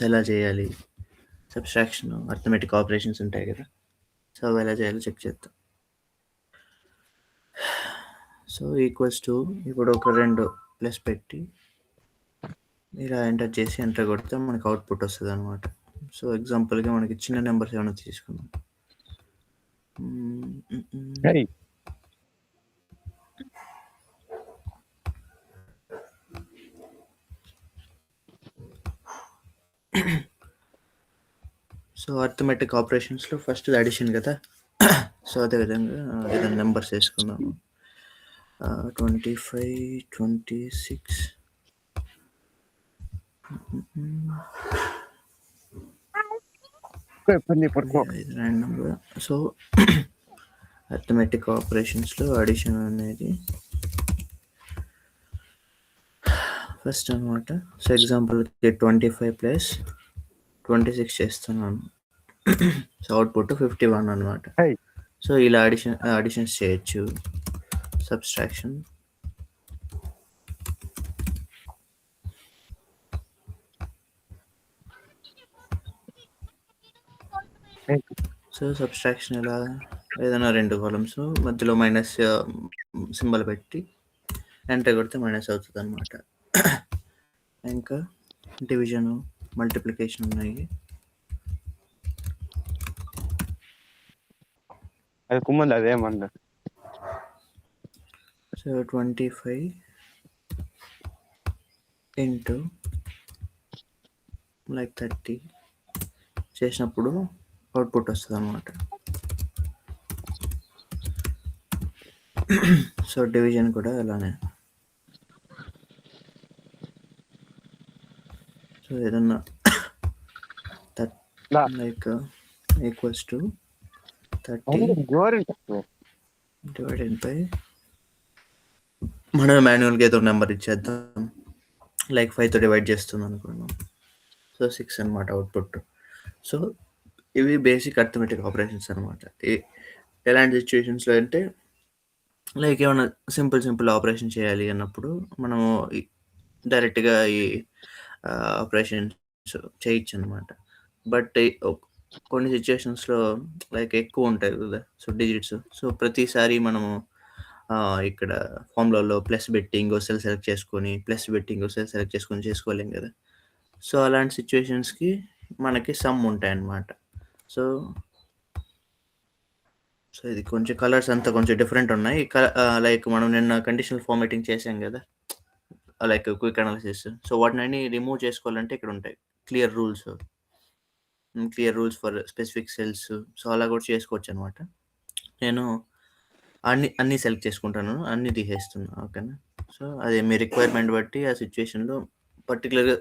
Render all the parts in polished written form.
ఎలా చేయాలి, subtraction, arithmetic operations ఉంటాయి కదా, సో అవి ఎలా చేయాలో చెక్ చేద్దాం. సో ఈక్వల్స్ టు ఇప్పుడు ఒక 2 ప్లస్ పెట్టి ఇలా ఎంటర్ చేసి ఎంటర్ కొడితే మనకి అవుట్పుట్ వస్తుంది అనమాట. సో ఎగ్జాంపుల్గా మనకి చిన్న నెంబర్స్ ఏమైనా తీసుకుందాం. సో అర్థమెటిక్ ఆపరేషన్స్లో ఫస్ట్ అడిషన్ కదా, సో అదేవిధంగా ఏదైనా నెంబర్స్ వేసుకుందాము. 25, 26 ర్యాండమ్గా. సో అర్థమెటిక్ ఆపరేషన్స్లో అడిషన్ అనేది ఫస్ట్ అనమాట. సో ఎగ్జాంపుల్కి 25 ప్లస్ 26 చేస్తున్నాను. సో అవుట్పుట్ 51 అనమాట. సో ఇలా అడిషన్స్ చేయొచ్చు. సబ్స్ట్రాక్షన్, సో సబ్స్ట్రాక్షన్ ఇలా ఏదైనా 2 కాలమ్స్ మధ్యలో మైనస్ సింబల్ పెట్టి ఎంటర్ కొడితే మైనస్ అవుతుంది అనమాట. ఇంకా డివిజన్, మల్టిప్లికేషన్ ఉన్నాయి. అది కుమ్మంది అదేమన్నా. సో 25 ఇంటూ లైక్ 30 చేసినప్పుడు అవుట్పుట్ వస్తుంది అనమాట. సో డివిజన్ కూడా అలానే. సో ఏదన్నా like equals to 30 divided by, మనం మాన్యువల్గా ఏదో నెంబర్ ఇచ్చేద్దాం, లైక్ 5తో డివైడ్ చేస్తుంది అనుకున్నాం. సో 6 అనమాట అవుట్పుట్. సో ఇవి బేసిక్ అర్థమెటిక్ ఆపరేషన్స్ అనమాట. ఎలాంటి సిచ్యువేషన్స్లో అంటే లైక్ ఏమైనా సింపుల్ ఆపరేషన్ చేయాలి అన్నప్పుడు మనము డైరెక్ట్గా ఈ ఆపరేషన్స్ చేయొచ్చు అనమాట. బట్ కొన్ని సిచ్యువేషన్స్లో లైక్ ఎక్కువ ఉంటాయి కదా, సో డిజిట్స్. సో ప్రతిసారి మనము ఇక్కడ ఫార్ములాలో ప్లస్ పెట్టి ఇంకో సెల్ సెలెక్ట్ చేసుకొని ప్లస్ పెట్టి ఇంకో సెల్ సెలెక్ట్ చేసుకొని చేసుకోలేం కదా. సో అలాంటి సిచ్యువేషన్స్కి మనకి సమ్ ఉంటాయన్నమాట. సో సో ఇది కొంచెం కలర్స్ అంతా కొంచెం డిఫరెంట్ ఉన్నాయి. లైక్ మనం నిన్న కండిషనల్ ఫార్మాటింగ్ చేసాం కదా, లైక్ క్విక్ అనాలిసిస్. సో వాటిని రిమూవ్ చేసుకోవాలంటే ఇక్కడ ఉంటాయి clear rules for specific cells. So అలా కూడా చేసుకోవచ్చు అనమాట. నేను అన్నీ సెలెక్ట్ చేసుకుంటాను, అన్నీ తీసేస్తున్నా. ఓకేనా. సో అది మీ రిక్వైర్మెంట్ బట్టి ఆ సిచ్యువేషన్లో పర్టికులర్గా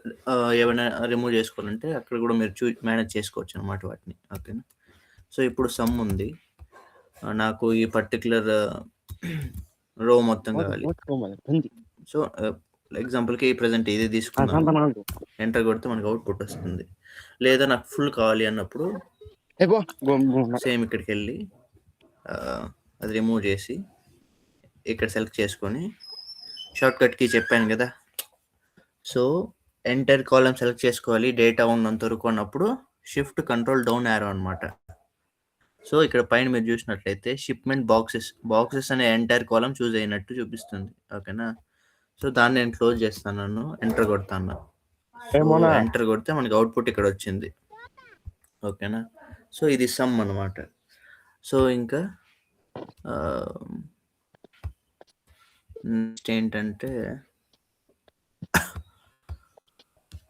ఏమైనా రిమూవ్ చేసుకోవాలంటే అక్కడ కూడా మీరు మేనేజ్ చేసుకోవచ్చు అనమాట వాటిని. ఓకేనా. సో ఇప్పుడు సమ్ ఉంది, నాకు ఈ పర్టికులర్ రో మొత్తం కావాలి. సో ఎగ్జాంపుల్కి ప్రజెంట్ ఇది తీసుకున్నాను, ఎంటర్ కొడితే మనకు అవుట్పుట్ వస్తుంది. లేదా నాకు ఫుల్ కావాలి అన్నప్పుడు సేమ్ ఇక్కడికి వెళ్ళి అది రిమూవ్ చేసి ఇక్కడ సెలెక్ట్ చేసుకొని షార్ట్ కట్కి చెప్పాను కదా, సో ఎంటర్ కాలమ్ సెలెక్ట్ చేసుకోవాలి డేటా ఉన్నంత వరకు అన్నప్పుడు షిఫ్ట్ కంట్రోల్ డౌన్ యారో అనమాట. సో ఇక్కడ పైన మీరు చూసినట్లయితే షిప్మెంట్ బాక్సెస్ అనే ఎంటైర్ కాలం చూస్ అయినట్టు చూపిస్తుంది. ఓకేనా. సో దాన్ని నేను క్లోజ్ చేస్తాను, ఎంటర్ కొడతాను. ఎంటర్ కొడితే మనకి అవుట్పుట్ ఇక్కడ వచ్చింది. ఓకేనా. సో ఇది సమ్ అనమాట. సో ఇంకా నెక్స్ట్ ఏంటంటే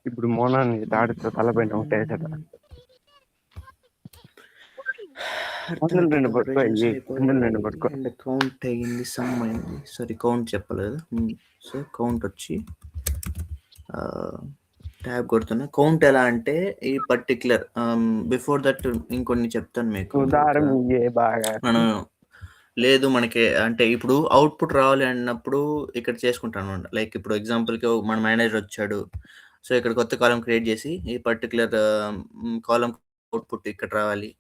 ఇప్పుడు మోనాన్ని దాడితో తలపైన ఉంటాయి. కౌంట్ అయ్యింది, సమ్ అయింది. సారీ కౌంట్ చెప్పలేదు. సో కౌంట్ వచ్చి ట్యాబ్ కొడుతున్నా. కౌంట్ ఎలా అంటే ఈ పర్టిక్యులర్ బిఫోర్ దట్ ఇంకొన్ని చెప్తాను మీకు. మనం లేదు మనకి అంటే ఇప్పుడు అవుట్పుట్ రావాలి అన్నప్పుడు ఇక్కడ చేసుకుంటాను. లైక్ ఇప్పుడు ఎగ్జాంపుల్కి మన మేనేజర్ వచ్చాడు, సో ఇక్కడ కొత్త కాలం క్రియేట్ చేసి ఈ పర్టికులర్ కాలం అవుట్పుట్ ఇక్కడ రావాలి,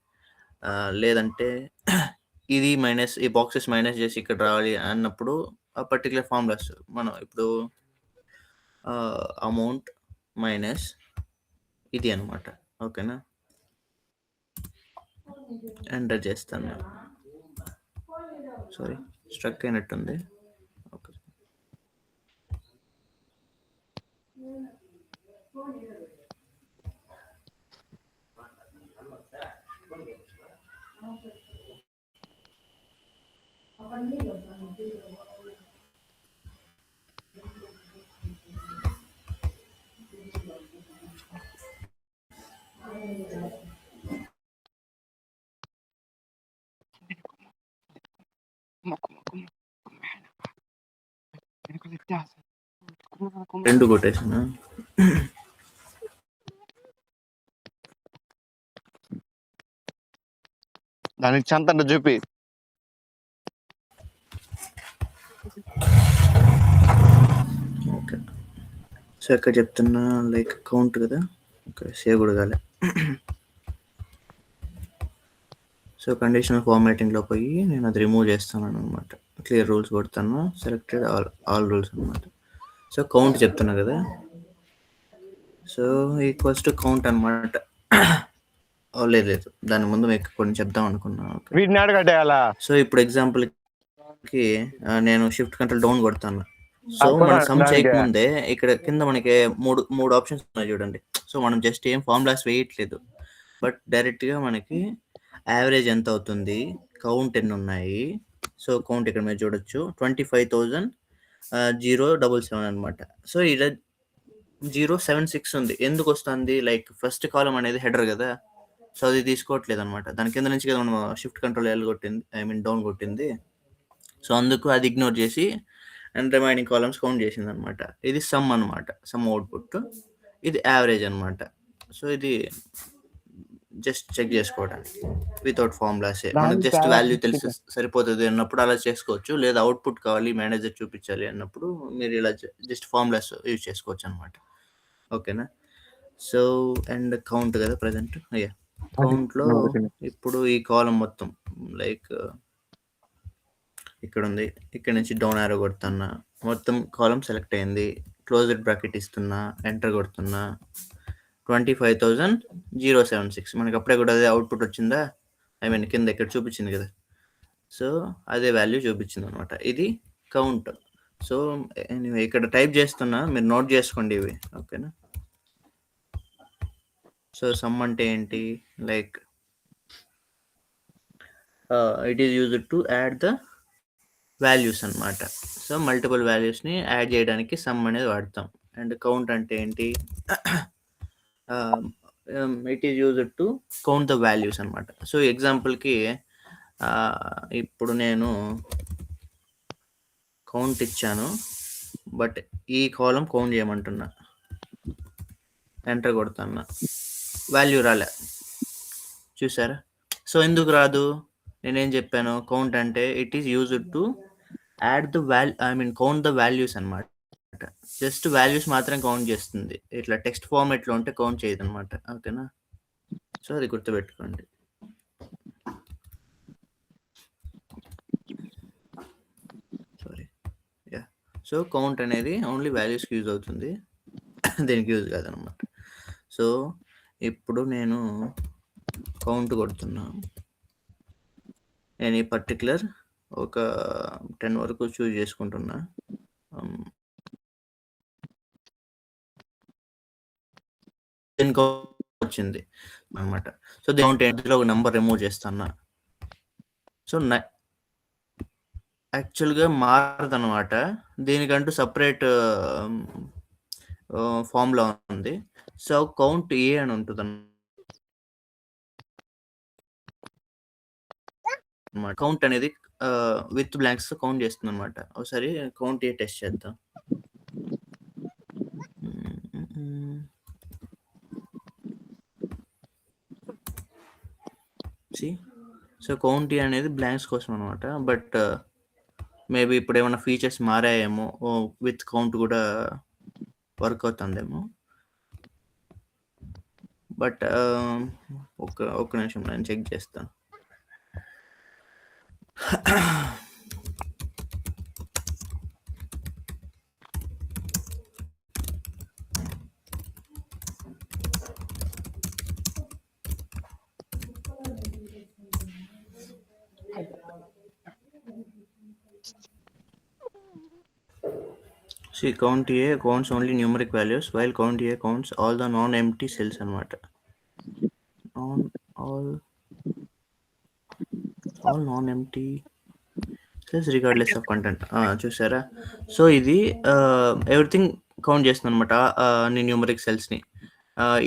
లేదంటే ఇది మైనస్ ఈ బాక్సెస్ మైనస్ చేసి ఇక్కడ రావాలి అన్నప్పుడు ఆ పర్టికులర్ ఫార్ములాస్ మనం ఇప్పుడు అమౌంట్ మైనస్ ఇది అనమాట. ఓకేనా? ఎంటర్ చేస్తాను. సారీ, స్ట్రక్ అయినట్టుంది. ఓకే. రెండు కొటేషన్ దానికి చెంత చూపి. ఓకే. సో ఇక్కడ చెప్తున్నా లైక్ కౌంట్ కదా. ఓకే, సేవ్ కూడా కాలే. సో కండిషనల్ ఫార్మాటింగ్లో పోయి నేను అది రిమూవ్ చేస్తున్నాను అనమాట. క్లియర్ రూల్స్ కొడతాను, సెలెక్టెడ్ ఆల్ రూల్స్ అనమాట. సో కౌంట్ చెప్తున్నా కదా. సో ఈక్వల్స్ టు కౌంట్ అనమాట. లేదు, దాని ముందు మీకు కొన్ని చెప్దాం అనుకున్నా. వీటిని అడగట్టేయాలా? సో ఇప్పుడు ఎగ్జాంపుల్కి నేను షిఫ్ట్ కంట్రోల్ డౌన్ కొడతాను. సో మనం సమ్ చేయకముందే ఇక్కడ కింద మనకి మూడు ఆప్షన్స్ ఉన్నాయి చూడండి. సో మనం జస్ట్ ఏం ఫార్ములాస్ వేయట్లేదు, బట్ డైరెక్ట్గా మనకి యావరేజ్ ఎంత అవుతుంది, కౌంట్ ఎన్ని ఉన్నాయి. సో కౌంట్ ఇక్కడ మీరు చూడొచ్చు 25,077 అనమాట. సో ఇక్కడ 076 ఉంది. ఎందుకు వస్తుంది? లైక్ ఫస్ట్ కాలం అనేది హెడర్ కదా, సో అది తీసుకోవట్లేదు అనమాట. దాని కింద నుంచి కదా మనం షిఫ్ట్ కంట్రోల్ ఎల్ కొట్టింది, డౌన్ కొట్టింది. సో అందుకు అది ఇగ్నోర్ చేసి అండ్ రిమైనింగ్ కాలమ్స్ కౌంట్ చేసింది అనమాట. ఇది సమ్ అనమాట, సమ్ అవుట్పుట్. ఇది యావరేజ్ అనమాట. సో ఇది జస్ట్ చెక్ చేసుకోవడానికి వితౌట్ ఫార్ములాసే. మనకు జస్ట్ వాల్యూ తెలిసి సరిపోతుంది అన్నప్పుడు అలా చేసుకోవచ్చు. లేదా అవుట్పుట్ కావాలి, మేనేజర్ చూపించాలి అన్నప్పుడు మీరు ఇలా జస్ట్ ఫార్ములాస్ యూజ్ చేసుకోవచ్చు అనమాట. ఓకేనా? సో అండ్ కౌంట్ కదా ప్రజెంట్. అయ్యా కౌంట్లో ఇప్పుడు ఈ కాలం మొత్తం లైక్ ఇక్కడ ఉంది. ఇక్కడ నుంచి డౌన్ యారో కొడుతున్నా, మొత్తం కాలం సెలెక్ట్ అయింది. క్లోజ్డ్ బ్రాకెట్ ఇస్తున్నా, ఎంటర్ కొడుతున్నా. 25,076 మనకి అప్పుడే కూడా అదే అవుట్పుట్ వచ్చిందా. కింద ఇక్కడ చూపించింది కదా. సో అదే వాల్యూ చూపించింది అనమాట. ఇది కౌంట్. సో ఇక్కడ టైప్ చేస్తున్నా, మీరు నోట్ చేసుకోండి ఇవి. ఓకేనా? సో సమ్ అంటే ఏంటి? Like it is used to add the values అనమాట. సో మల్టిపుల్ వాల్యూస్ని యాడ్ చేయడానికి సమ్ అనేది వాడతాం. అండ్ కౌంట్ అంటే ఏంటి? It is used to count the values అనమాట. సో ఎగ్జాంపుల్కి ఇప్పుడు నేను కౌంట్ ఇచ్చాను, బట్ ఈ కాలం కౌంట్ చేయమంటున్నా. ఎంటర్ కొడుతున్నా, వాల్యూ రాలే. చూసారా? సో ఎందుకు రాదు? నేనేం చెప్పాను? కౌంట్ అంటే it is used to add the count the values అనమాట. జస్ట్ వాల్యూస్ మాత్రం కౌంట్ చేస్తుంది. ఇట్లా టెక్స్ట్ ఫార్మాట్లో ఉంటే కౌంట్ చేయదు అనమాట. ఓకేనా? సో అది గుర్తుపెట్టుకోండి. Sorry, yeah. సో కౌంట్ అనేది ఓన్లీ వాల్యూస్కి యూజ్ అవుతుంది, దేనికి యూజ్ కాదనమాట. సో ఇప్పుడు నేను కౌంట్ కొడుతున్నా. నేను ఈ పర్టికులర్ ఒక 10 వరకు చూజ్ చేసుకుంటున్నా. వచ్చింది అనమాట. సో దీంట్లో ఒక నెంబర్ రిమూవ్ చేస్తున్నా. సో యాక్చువల్గా మారదు అనమాట. దీనికంటూ సపరేట్ ఫార్ములా ఉంది. సో కౌంట్ ఏ అని ఉంటుంది అన్నమాట. కౌంట్ అనేది విత్ బ్లాంక్స్ కౌంట్ చేస్తుంది అనమాట. ఒకసారి కౌంట్ ఏ టెస్ట్ చేద్దాం. సో కౌంట్ ఏ అనేది బ్లాంక్స్ కోసం అనమాట. బట్ మేబీ ఇప్పుడు ఏమైనా ఫీచర్స్ మారాయేమో, విత్ కౌంట్ కూడా వర్క్ అవుతుందేమో. బట్ ఒక్క నిమిషం నేను చెక్ చేస్తాను. See, count A counts only numeric values, while count A counts all the non-empty cells అనమాట. all non-empty cells regardless of content. చూసారా? సో ఇది ఎవ్రీథింగ్ కౌంట్ చేస్తుంది అనమాట, అన్ని న్యూమరిక్ సెల్స్ని.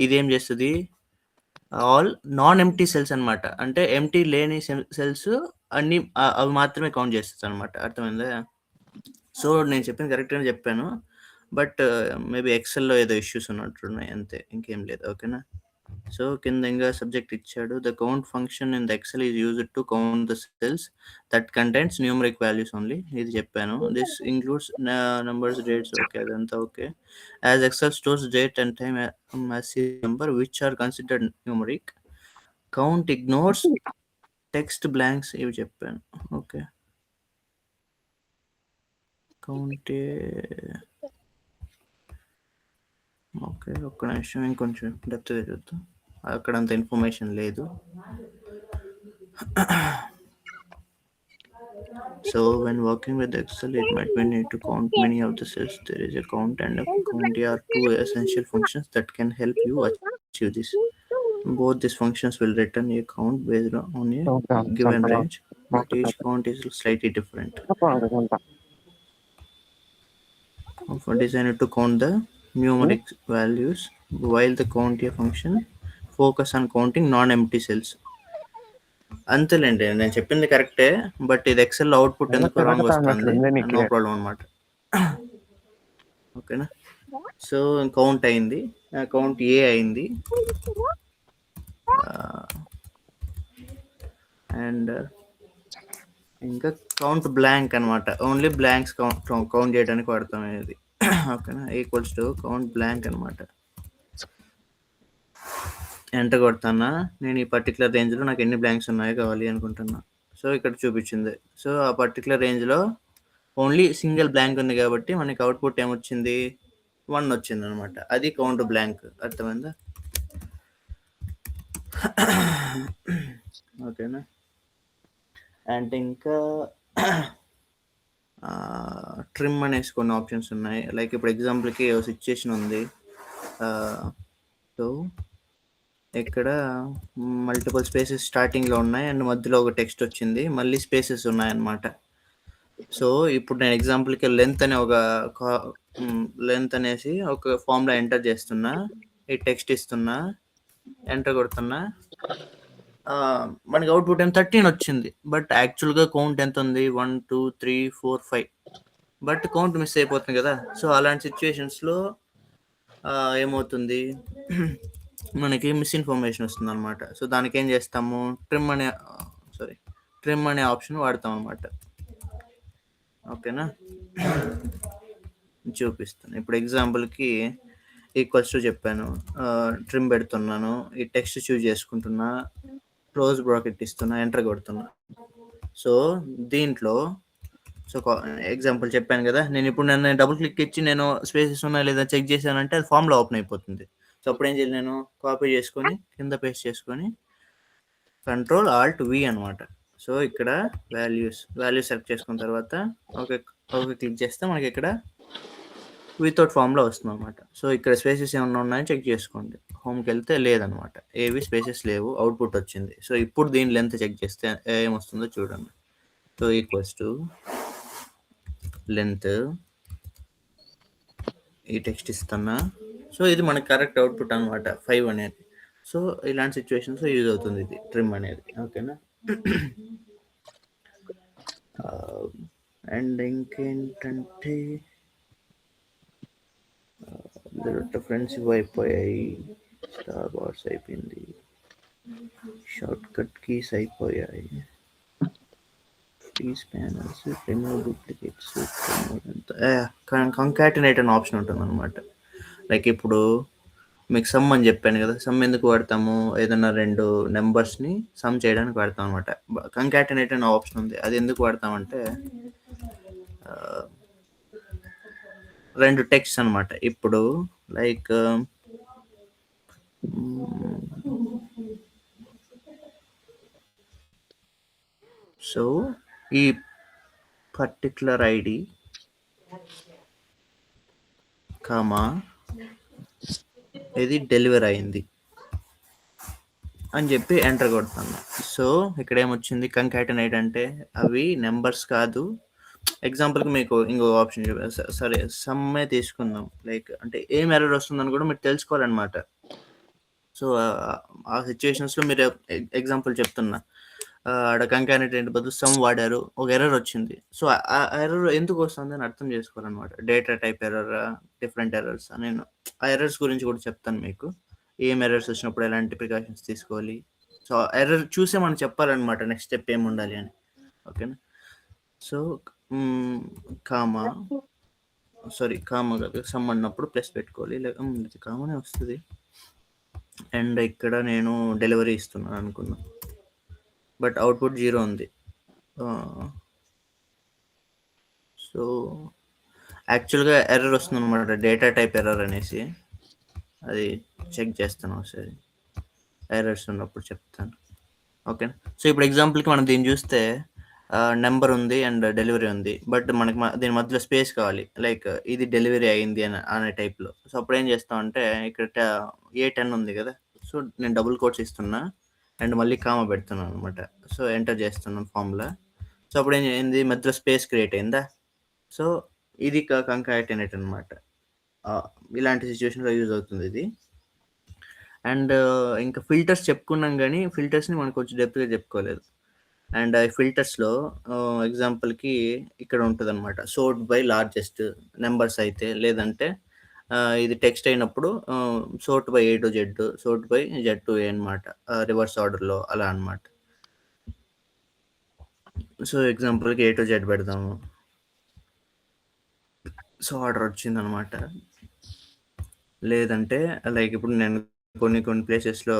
ఇది ఏం చేస్తుంది, ఆల్ నాన్ ఎంటీ సెల్స్ అనమాట. అంటే ఎంటీ లేని సెల్స్ అన్ని అవి మాత్రమే కౌంట్ చేస్తుంది అనమాట. అర్థమైందా? సో నేను చెప్పింది కరెక్ట్గానే చెప్పాను, బట్ మేబీ ఎక్సెల్లో ఏదో ఇష్యూస్ ఉన్నట్టున్నాయి, అంతే, ఇంకేం లేదు. ఓకేనా? సో కింద ఇంకా సబ్జెక్ట్ ఇచ్చాడు. The count function in the Excel is used to count the cells that contains numeric values only. ఇది చెప్పాను. This includes numbers, dates. Okay, అదంతా okay. As Excel stores date and time as number which are considered numeric. Count ignores text blanks, ఇవి చెప్పాను. Okay, count. Okay, ఒక్క నిమిషం, ఇంకొంచెం డెప్త్గా చూద్దాం. అక్కడ అంత ఇన్ఫర్మేషన్ లేదు. So when working with Excel, it might be need to count many of the cells. There is a count and a count are two essential functions that can help you achieve this. Both these functions will return a count based on a given range, but each count is slightly different. For designed to count the numeric values, while the count a function focus on counting non-empty cells. అంతేలేండి, నేను చెప్పింది కరెక్టే, but ఇది XL output ఎందుకు wrong వస్తుంది, no problem అనమాట. ఓకేనా? So count అయింది, కౌంట్ ఏ అయింది, అండ్ ఇంకా కౌంట్ బ్లాంక్ అనమాట. ఓన్లీ బ్లాంక్స్ కౌంట్ చేయడానికి వాడతాం ఇది. ఓకేనా? ఈక్వల్స్ టు కౌంట్ బ్లాంక్ అనమాట. ఎంటర్ కొడతానా, నేను ఈ పర్టికులర్ రేంజ్లో నాకు ఎన్ని బ్లాంక్స్ ఉన్నాయో కావాలి అనుకుంటున్నా. సో ఇక్కడ చూపించింది. సో ఆ పర్టికులర్ రేంజ్లో ఓన్లీ సింగిల్ బ్లాంక్ ఉంది కాబట్టి మనకి అవుట్పుట్ ఏమొచ్చింది, 1 వచ్చింది అనమాట. అది కౌంట్ బ్లాంక్. అర్థమైందా? ఓకేనా? అండ్ ఇంకా ట్రిమ్ అనేసి కొన్ని ఆప్షన్స్ ఉన్నాయి. లైక్ ఇప్పుడు ఎగ్జాంపుల్కి సిచ్యుయేషన్ ఉంది. సో ఇక్కడ మల్టిపుల్ స్పేసెస్ స్టార్టింగ్లో ఉన్నాయి అండ్ మధ్యలో ఒక టెక్స్ట్ వచ్చింది, మళ్ళీ స్పేసెస్ ఉన్నాయన్నమాట. సో ఇప్పుడు నేను ఎగ్జాంపుల్కి లెంత్ అనే లెంత్ అనేసి ఒక ఫామ్లో ఎంటర్ చేస్తున్నా, ఈ టెక్స్ట్ ఇస్తున్నా, ఎంటర్ కొడుతున్నా, మనకి అవుట్పుట్ ఏం 13 వచ్చింది. బట్ యాక్చువల్గా కౌంట్ ఎంత ఉంది, 1 2 3 4 5, బట్ కౌంట్ మిస్ అయిపోతుంది కదా. సో అలాంటి సిచ్యువేషన్స్లో ఏమవుతుంది, మనకి మిస్ఇన్ఫర్మేషన్ వస్తుంది అనమాట. సో దానికి ఏం చేస్తాము, ట్రిమ్ అనే ఆప్షన్ వాడతాం అనమాట. ఓకేనా? చూపిస్తాను. ఇప్పుడు ఎగ్జాంపుల్కి ఈక్వల్స్ టు చెప్పాను, ట్రిమ్ పెడుతున్నాను, ఈ టెక్స్ట్ చూజ్ చేసుకుంటున్నా, క్లోజ్ బ్రాకెట్ ఇస్తున్నా, ఎంటర్ కొడుతున్నా. సో దీంట్లో ఎగ్జాంపుల్ చెప్పాను కదా, నేను ఇప్పుడు నన్ను డబుల్ క్లిక్ ఇచ్చి నేను స్పేసెస్ ఉన్నా లేదా చెక్ చేశానంటే అది ఫామ్లో ఓపెన్ అయిపోతుంది. సో అప్పుడు ఏం చేయాలి, నేను కాపీ చేసుకొని కింద పేస్ట్ చేసుకొని Ctrl+Alt+V అనమాట. సో ఇక్కడ వాల్యూస్ సెలెక్ట్ చేసుకున్న తర్వాత ఓకే క్లిక్ చేస్తే మనకి ఇక్కడ వితౌట్ ఫామ్లో వస్తుంది అనమాట. సో ఇక్కడ స్పేసెస్ ఏమన్నా ఉన్నాయని చెక్ చేసుకోండి. హోమ్కి వెళ్తే లేదనమాట, ఏవి స్పేసెస్ లేవు, అవుట్పుట్ వచ్చింది. సో ఇప్పుడు దీని లెంత్ చెక్ చేస్తే ఏమొస్తుందో చూడండి. సో ఈక్వల్స్ టు లెంత్, ఈ టెక్స్ట్ ఇస్తున్నా. సో ఇది మనకి కరెక్ట్ అవుట్పుట్ అనమాట, 5 అనేది. సో ఇలాంటి సిచ్యువేషన్స్ యూజ్ అవుతుంది ఇది ట్రిమ్ అనేది. ఓకేనా? అండ్ ఇంకేంటంటే డిఫరెన్సివ్ అయిపోయాయి, స్టార్ బార్స్ అయిపోయింది, షార్ట్ కట్ కీస్ అయిపోయాయి, freeze panels, remove duplicates, concatenate అనే ఆప్షన్ ఉంటుంది అనమాట. లైక్ ఇప్పుడు మీకు సమ్ అని చెప్పాను కదా, సమ్ ఎందుకు వాడతాము, ఏదైనా 2 నెంబర్స్ని సమ్ చేయడానికి వాడతాం అనమాట. కంకాటినేట్ అనే ఆప్షన్ ఉంది, అది ఎందుకు వాడతామంటే 2 టెక్స్ట్ అనమాట. ఇప్పుడు లైక్ సో ఈ పర్టికులర్ ఐడి కామా ఇది డెలివరీ అయింది అని చెప్పి ఎంటర్ కొడతాను. సో ఇక్కడ ఏమొచ్చింది, కంకాటనేట్ అంటే అవి నెంబర్స్ కాదు. ఎగ్జాంపుల్కి మీకు ఇంకో ఆప్షన్ సరే సమ్మే తీసుకుందాం. లైక్ అంటే ఏం ఎర్రర్ వస్తుందని కూడా మీరు తెలుసుకోవాలన్నమాట. సో ఆ సిచ్యువేషన్స్లో మీరు ఎగ్జాంపుల్ చెప్తున్నా, ఆడ కంకాటనేట్ బదులు సమ్ వాడారు, ఒక ఎర్రర్ వచ్చింది. సో ఆ ఎర్రర్ ఎందుకు వస్తుంది అని అర్థం చేసుకోవాలన్నమాట. Data type error, different errors. నేను ఆ ఎర్రర్స్ గురించి కూడా చెప్తాను మీకు. ఏం ఎర్రర్స్ వచ్చినప్పుడు ఎలాంటి ప్రికాషన్స్ తీసుకోవాలి. సో ఎర్రర్ చూసే మనం చెప్పాలన్నమాట నెక్స్ట్ స్టెప్ ఏమి ఉండాలి అని. ఓకేనా. సో కామా కాదు, సమ్ అన్నప్పుడు ప్లస్ పెట్టుకోవాలి. ఇది కామనే వస్తుంది. అండ్ ఇక్కడ నేను డెలివరీ ఇస్తున్నాను అనుకున్నా, బట్ అవుట్పుట్ 0 ఉంది. సో యాక్చువల్గా ఎర్రర్ వస్తుంది అనమాట, డేటా టైప్ ఎర్రర్ అనేసి. అది చెక్ చేస్తాను ఒకసారి, ఎర్రర్స్ ఉన్నప్పుడు చెప్తాను. ఓకేనా. సో ఇప్పుడు ఎగ్జాంపుల్కి మనం దీన్ని చూస్తే నెంబర్ ఉంది అండ్ డెలివరీ ఉంది, బట్ మనకి దీని మధ్యలో స్పేస్ కావాలి. లైక్ ఇది డెలివరీ అయింది అనే టైప్లో. సో అప్పుడు ఏం చేస్తామంటే ఇక్కడ A10 ఉంది కదా, సో నేను డబుల్ కోట్స్ ఇస్తున్నా అండ్ మళ్ళీ కామా పెడుతున్నాను అనమాట. సో ఎంటర్ చేస్తున్నాను ఫార్ములా. సో అప్పుడు ఏం చేయింది, మధ్యలో స్పేస్ క్రియేట్ అయిందా. సో ఇది కంకాటనేట్ అనమాట. ఇలాంటి సిచ్యువేషన్లో యూజ్ అవుతుంది ఇది. అండ్ ఇంకా ఫిల్టర్స్ చెప్పుకున్నాం, కానీ ఫిల్టర్స్ని మనం కొంచెం డెప్త్గా చెప్పుకోలేదు. అండ్ ఫిల్టర్స్లో ఎగ్జాంపుల్కి ఇక్కడ ఉంటుంది అనమాట, సోర్ట్ బై లార్జెస్ట్ నెంబర్స్ అయితే, లేదంటే ఇది టెక్స్ట్ అయినప్పుడు sort by A to Z, sort by Z to A అనమాట, రివర్స్ ఆర్డర్లో అలా అనమాట. సో ఎగ్జాంపుల్కి A to Z పెడదాము. సో ఆర్డర్ వచ్చింది అనమాట. లేదంటే లైక్ ఇప్పుడు నేను కొన్ని ప్లేసెస్లో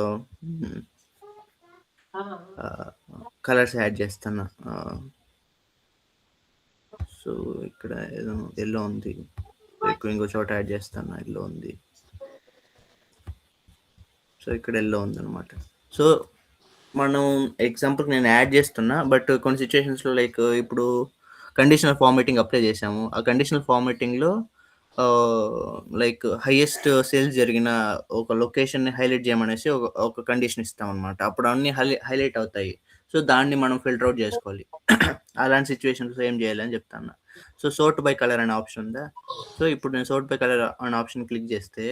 కలర్స్ యాడ్ చేస్తాను. సో ఇక్కడ ఏదో ఎల్లో ఉంది, ఇంకో చోట యాడ్ చేస్తాను, ఎల్లో ఉంది. సో ఇక్కడ ఎల్లో ఉంది అనమాట. సో మనం ఎగ్జాంపుల్కి నేను యాడ్ చేస్తున్నా, బట్ కొన్ని సిచ్యువేషన్స్లో లైక్ ఇప్పుడు కండిషనల్ ఫార్మాటింగ్ అప్లై చేసాము. ఆ కండిషనల్ ఫార్మాటింగ్లో లైక్ హైయెస్ట్ సేల్స్ జరిగిన ఒక లొకేషన్ని హైలైట్ చేయమనేసి ఒక కండిషన్ ఇస్తాం అనమాట. అప్పుడు అన్నీ హైలైట్ అవుతాయి. సో దాన్ని మనం ఫిల్టర్ అవుట్ చేసుకోవాలి. అలాంటి సిచ్యువేషన్స్ ఏం చేయాలి అని చెప్తాను. సో సోర్ట్ బై కలర్ అనే ఆప్షన్ ఉందా. సో ఇప్పుడు నేను సోర్ట్ బై కలర్ అనే ఆప్షన్ క్లిక్ చేస్తే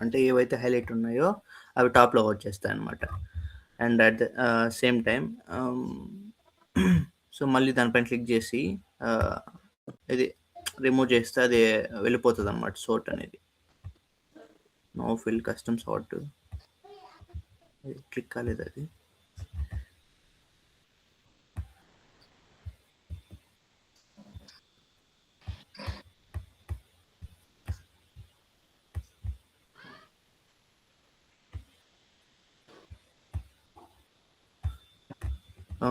అంటే ఏవైతే హైలైట్ ఉన్నాయో అవి టాప్లో వచ్చేస్తాయి అనమాట. And at the same time so మళ్ళీ దానిపైన క్లిక్ చేసి ఇది రిమూవ్ చేస్తే అది వెళ్ళిపోతుంది అనమాట, సోర్ట్ అనేది. No fill custom sort click కాలేదు అది.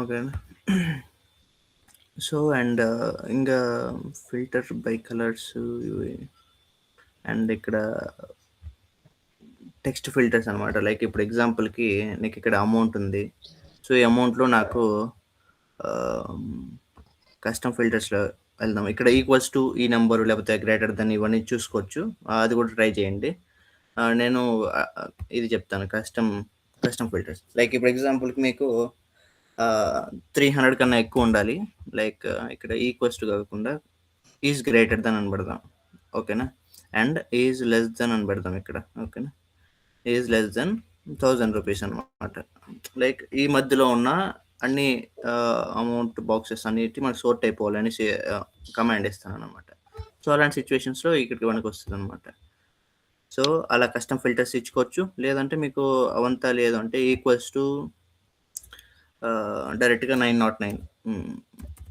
ఓకేనా. సో అండ్ ఇంకా ఫిల్టర్ బై కలర్స్ అండ్ ఇక్కడ టెక్స్ట్ ఫిల్టర్స్ అనమాట. లైక్ ఇప్పుడు ఎగ్జాంపుల్కి నీకు ఇక్కడ అమౌంట్ ఉంది. సో ఈ అమౌంట్లో నాకు కస్టమ్ ఫిల్టర్స్లో వెళ్దాం. ఇక్కడ ఈక్వల్స్ టు ఈ నెంబరు లేకపోతే గ్రేటర్ దెన్ ఇవన్నీ చూసుకోవచ్చు. అది కూడా ట్రై చేయండి. నేను ఇది చెప్తాను, కస్టమ్ ఫిల్టర్స్. లైక్ ఇప్పుడు ఎగ్జాంపుల్కి మీకు 300 కన్నా ఎక్కువ ఉండాలి. లైక్ ఇక్కడ ఈక్వల్స్ టు కాకుండా ఈజ్ గ్రేటర్ దెన్ అని పెడదాం. ఓకేనా. అండ్ ఈజ్ లెస్ దెన్ అని పెడదాం ఇక్కడ. ఓకేనా. ఈజ్ లెస్ దెన్ 1000 రూపీస్ అనమాట. లైక్ ఈ మధ్యలో ఉన్న అన్ని అమౌంట్ బాక్సెస్ అన్నిటి మనకు సోర్ట్ అయిపోవాలని కమాండ్ ఇస్తాను అనమాట. సో అలాంటి సిచ్యువేషన్స్లో ఇక్కడికి మనకు వస్తుంది అనమాట. సో అలా కస్టమ్ ఫిల్టర్స్ ఇచ్చుకోవచ్చు. లేదంటే మీకు అవంతా లేదు అంటే ఈక్వల్స్ టు డైరెక్ట్గా 909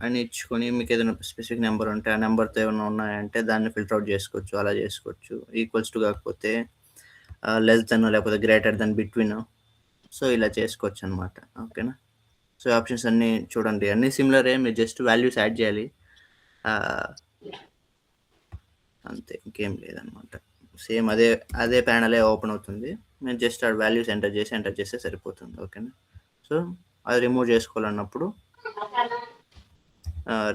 అని ఇచ్చుకొని మీకు ఏదైనా స్పెసిఫిక్ నెంబర్ ఉంటే ఆ నెంబర్తో ఏమైనా ఉన్నాయంటే దాన్ని ఫిల్టర్ అవుట్ చేసుకోవచ్చు. అలా చేసుకోవచ్చు. ఈక్వల్స్ టు కాకపోతే లెస్ దెన్ లేకపోతే గ్రేటర్ దెన్ బిట్వీన్. సో ఇలా చేసుకోవచ్చు అనమాట. ఓకేనా. సో ఆప్షన్స్ అన్నీ చూడండి, అన్నీ సిమిలరే, మీరు జస్ట్ వాల్యూస్ యాడ్ చేయాలి అంతే, ఇంకేం లేదనమాట. సేమ్ అదే ప్యానలే ఓపెన్ అవుతుంది. నేను జస్ట్ ఆ వాల్యూస్ ఎంటర్ చేస్తే సరిపోతుంది. ఓకేనా. సో అది రిమూవ్ చేసుకోవాలన్నప్పుడు